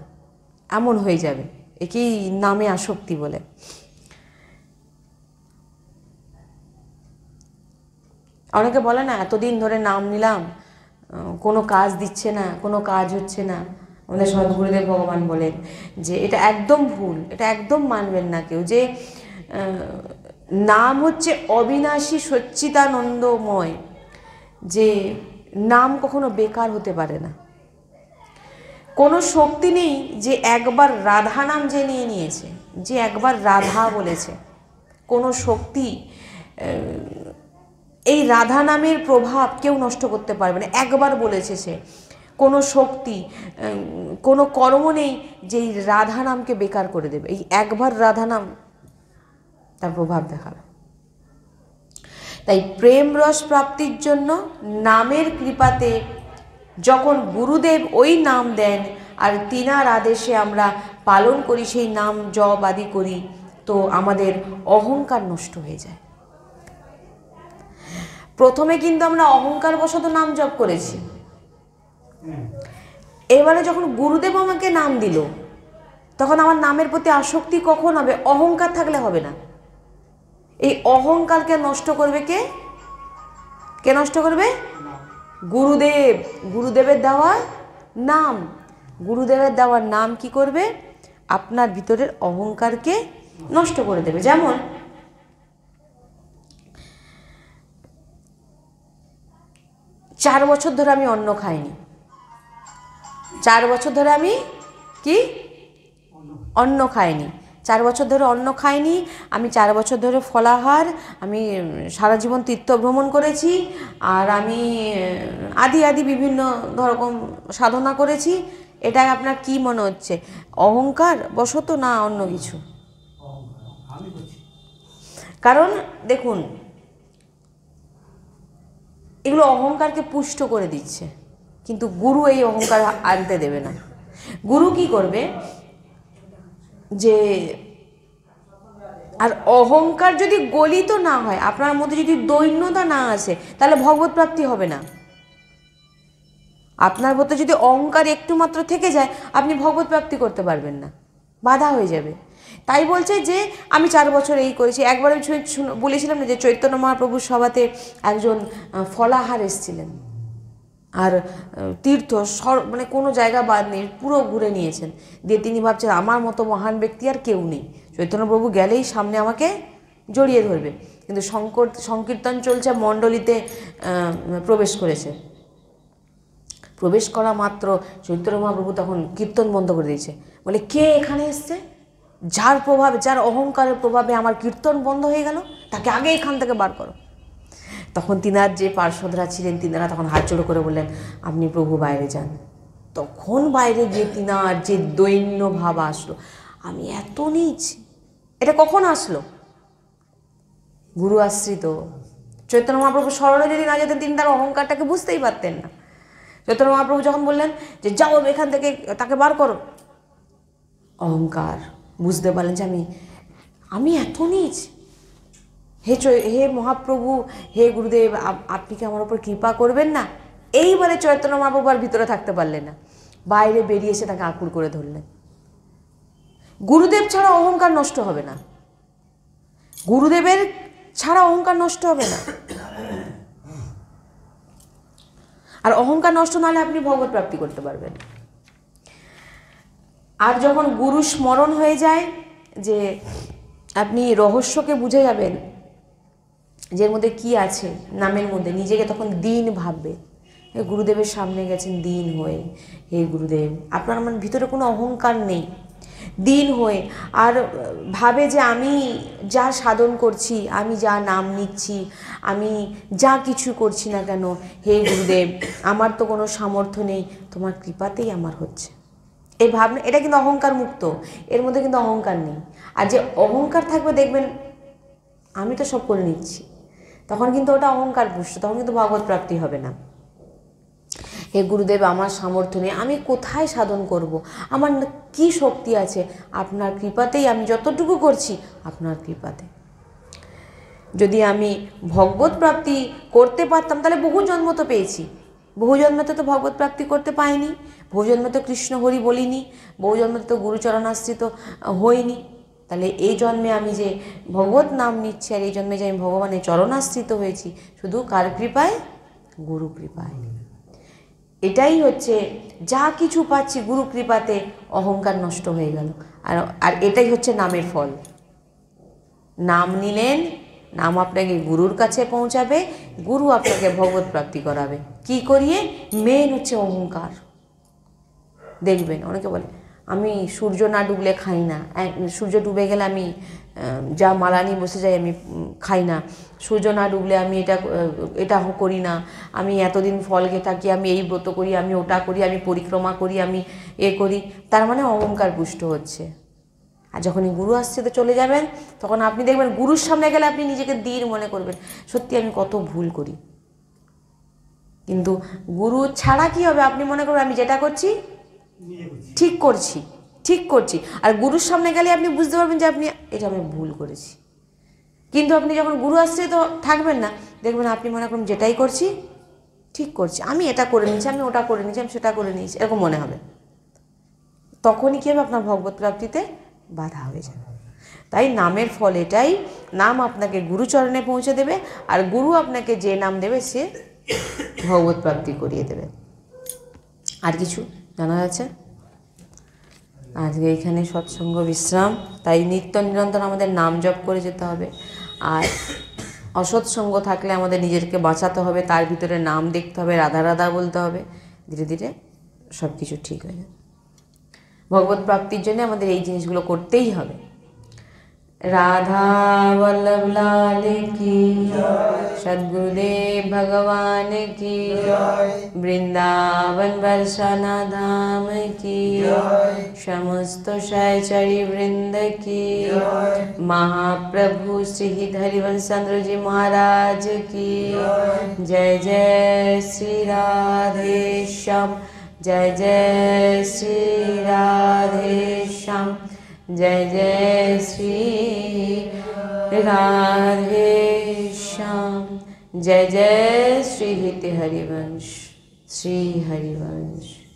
এমন হয়ে যাবে। একেই নামে আসক্তি বলে। অনেকে বলে না, এতদিন ধরে নাম নিলাম, কোনো কাজ দিচ্ছে না, কোনো কাজ হচ্ছে না। আমাদের সদ্গুরুদেব ভগবান বলেন যে এটা একদম ভুল, এটা একদম মানবেন না কেউ, যে নাম হচ্ছে অবিনাশী সচ্চিদানন্দময়, যে নাম কখনো বেকার হতে পারে না। কোনো শক্তি নেই যে একবার রাধা নাম যে নিয়ে নিয়েছে, যে একবার রাধা বলেছে, কোনো শক্তি এই রাধা নামের প্রভাব কেউ নষ্ট করতে পারবে না। একবার বলেছে সে, কোনো শক্তি, কোনো কর্ম নেই যে এই রাধা নামকে বেকার করে দেবে। এই একবার রাধা নাম তার প্রভাব দেখাবে। তাই প্রেম রস প্রাপ্তির জন্য নামের কৃপাতে যখন গুরুদেব ওই নাম দেন আর তিনার আদেশে আমরা পালন করি, সেই নাম জপ আদি করি, তো আমাদের অহংকার নষ্ট হয়ে যায়। প্রথমে কিন্তু আমরা অহংকার বশত নাম জপ করেছি, এবারে যখন গুরুদেব আমাকে নাম দিল, তখন আমার নামের প্রতি আসক্তি কখন হবে? অহংকার থাকলে হবে না। এই অহংকারকে নষ্ট করবে কে? কে নষ্ট করবে? গুরুদেব। গুরুদেবের দেওয়া নাম, গুরুদেবের দেওয়া নাম কি করবে? আপনার ভিতরের অহংকারকে নষ্ট করে দেবে। যেমন 4 বছর ধরে আমি অন্ন খাইনি, 4 বছর ধরে আমি কি অন্ন খাইনি, 4 বছর ধরে অন্ন খাইনি, আমি 4 বছর ধরে ফলাহার, আমি সারা জীবন তীর্থ ভ্রমণ করেছি, আর আমি আদি বিভিন্ন রকম সাধনা করেছি। এটা আপনার কি মনে হচ্ছে? অহংকার বশত না অন্য কিছু? কারণ দেখুন, এগুলো অহংকারকে পুষ্ট করে দিচ্ছে, কিন্তু গুরু এই অহংকার আনতে দেবে না। গুরু কি করবে? যে আর অহংকার যদি গলিত না হয়, আপনার মধ্যে যদি দৈন্যতা না আসে, তাহলে ভগবত প্রাপ্তি হবে না। আপনার মধ্যে যদি অহংকার একটু মাত্র থেকে যায়, আপনি ভগবত প্রাপ্তি করতে পারবেন না, বাধা হয়ে যাবে। তাই বলছে যে আমি 4 বছর এই করেছি। একবার আমি বলেছিলাম না যে চৈতন্য মহাপ্রভুর সভাতে একজন ফলাহার এসেছিলেন, আর তীর্থ মানে কোনো জায়গা বাদ নেই, পুরো ঘুরে নিয়েছেন। দিয়ে তিনি ভাবছেন আমার মতো মহান ব্যক্তি আর কেউ নেই, চৈতন্যপ্রভু গেলেই সামনে আমাকে জড়িয়ে ধরবে। কিন্তু সংকীর্তন চলছে, মণ্ডলীতে প্রবেশ করেছে। প্রবেশ করা মাত্র চৈতন্য মহাপ্রভু তখন কীর্তন বন্ধ করে দিয়েছে, বলে কে এখানে এসছে, যার প্রভাবে, যার অহংকারের প্রভাবে আমার কীর্তন বন্ধ হয়ে গেল, তাকে আগে এখান থেকে বার করো। তখন তিনার যে পার্শ্বদরা ছিলেন, তিনারা তখন হাত জোড়ো করে বললেন আপনি প্রভু বাইরে যান। তখন বাইরে গিয়ে তিনার যে দৈন্য ভাব আসলো, আমি এত নীচ। এটা কখন আসলো? গুরু আশ্রিত। চৈতন্য মহাপ্রভু স্মরণে যদি না যেতেন, তিনি তার অহংকারটাকে বুঝতেই পারতেন না। চৈতন্য মহাপ্রভু যখন বললেন যে যাও এখান থেকে, তাকে বার করো, অহংকার বুঝতে পারলেন যে আমি এত নীচ। হে মহাপ্রভু, হে গুরুদেব, আপনি কি আমার উপর কৃপা করবেন না? এইবারে চৈতন্য মহাপ্রভু আর ভিতরে থাকতে পারলেন না, বাইরে বেরিয়ে এসে তাকে আকুল করে ধরলেন। গুরুদেব ছাড়া অহংকার নষ্ট হবে না, গুরুদেবের ছাড়া অহংকার নষ্ট হবে না। আর অহংকার নষ্ট না হলে আপনি ভগবত প্রাপ্তি করতে পারবেন। আর যখন গুরু স্মরণ হয়ে যায়, যে আপনি রহস্যকে বুঝে যাবেন, যে এর মধ্যে কি আছে নামের মধ্যে, নিজেকে তখন দীন ভাববে। গুরুদেবের সামনে গেছেন দীন হয়ে, হে গুরুদেব, আপনার আমার ভিতরে কোনো অহংকার নেই, দীন হয়ে, আর ভাবে যে আমি যা সাধন করছি, আমি যা নাম নিচ্ছি, আমি যা কিছু করছি না কেন, হে গুরুদেব, আমার তো কোনো সামর্থ্য নেই, তোমার কৃপাতেই আমার হচ্ছে। এই ভাবনা, এটা কিন্তু অহংকার মুক্ত, এর মধ্যে কিন্তু অহংকার নেই। আর যে অহংকার থাকবে, দেখবেন আমি তো সব করে নিচ্ছি, তখন কিন্তু ওটা অহংকার পুষ্ট, তখন কিন্তু ভগবত প্রাপ্তি হবে না। হে গুরুদেব, আমার সামর্থ্য নেই, আমি কোথায় সাধন করব, আমার কি শক্তি আছে, আপনার কৃপাতেই আমি যতটুকু করছি, আপনার কৃপাতে। যদি আমি ভগবত প্রাপ্তি করতে পারতাম তাহলে বহু জন্ম তো পেয়েছি, বহু জন্মতে তো ভগবত প্রাপ্তি করতে পাইনি, বহু জন্মে তো কৃষ্ণ হরি বলিনি, বহু জন্মতে তো গুরুচরণাশ্রিত হইনি। তাহলে এই জন্মে আমি যে ভগবত নাম নিচ্ছি আর এই জন্মে যে আমি ভগবানের চরণাশ্রিত হয়েছি শুধু কার কৃপায়? গুরু কৃপায়। এটাই হচ্ছে যা কিছু পাচ্ছি গুরু কৃপাতে অহংকার নষ্ট হয়ে গেল। আর এটাই হচ্ছে নামের ফল। নাম নিলেন, নাম আপনাকে গুরুর কাছে পৌঁছাবে, গুরু আপনাকে ভগবত প্রাপ্তি করাবে। কি করিয়ে? মেন হচ্ছে অহংকার। দেখবেন অনেকে বলে আমি সূর্য না ডুবলে খাই না, সূর্য ডুবে গেলে আমি যা মালা নিয়ে বসে যাই আমি খাই না, সূর্য না ডুবলে আমি এটা করি না, আমি এতদিন ফল খেয়ে থাকি, আমি এই ব্রত করি, আমি ওটা করি, আমি পরিক্রমা করি, আমি করি। তার মানে অহংকার পুষ্ট হচ্ছে। আর যখনই গুরু আসছে তো চলে যাবেন, তখন আপনি দেখবেন গুরুর সামনে গেলে আপনি নিজেকে দীর মনে করবেন, সত্যি আমি কত ভুল করি। কিন্তু গুরু ছাড়া কি হবে? আপনি মনে করবেন আমি যেটা করছি ঠিক করছি, ঠিক করছি। আর গুরুর সামনে গেলে আপনি বুঝতে পারবেন যে আপনি এটা আমি ভুল করেছি। কিন্তু আপনি যখন গুরু আসছে তো থাকবেন না, দেখবেন আপনি মনে করুন যেটাই করছি ঠিক করছি, আমি এটা করে নিয়েছি, আমি ওটা করে নিয়েছি, আমি সেটা করে নিয়েছি, এরকম মনে হবে। তখনই কি হবে? আপনার ভগবত প্রাপ্তিতে বাধা হয়ে যাবে। তাই নামের ফল এটাই, নাম আপনাকে গুরুচরণে পৌঁছে দেবে, আর গুরু আপনাকে যে নাম দেবে সে ভগবত প্রাপ্তি করিয়ে দেবে। আর কিছু জানা যাচ্ছে? আজকে এখানে সৎসঙ্গ বিশ্রাম। তাই নিত্য নিরন্তর আমাদের নাম জপ করে যেতে হবে। আর অসৎসঙ্গ থাকলে আমাদের নিজেকে বাঁচাতে হবে, তার ভিতরে নাম দেখতে হবে, রাধা রাধা বলতে হবে, ধীরে ধীরে সব কিছু ঠিক হয়ে যাবে। ভগবত প্রাপ্তির জন্য আমাদের এই জিনিসগুলো করতেই হবে। রাধা বল্লভ লাল কি সদ্গুরুদেব ভগবান কি বৃন্দাবন বর্ষানা ধাম কি সমস্ত সায়চারী বৃন্দ কি महाप्रभु श्री हरिवंश चंद्र जी महाराज की जय जय श्री राधे श्याम, जय जय श्री राधे श्याम, जय जय श्री राधे श्याम, जय जय श्री हरिवंश, श्री हरिवंश।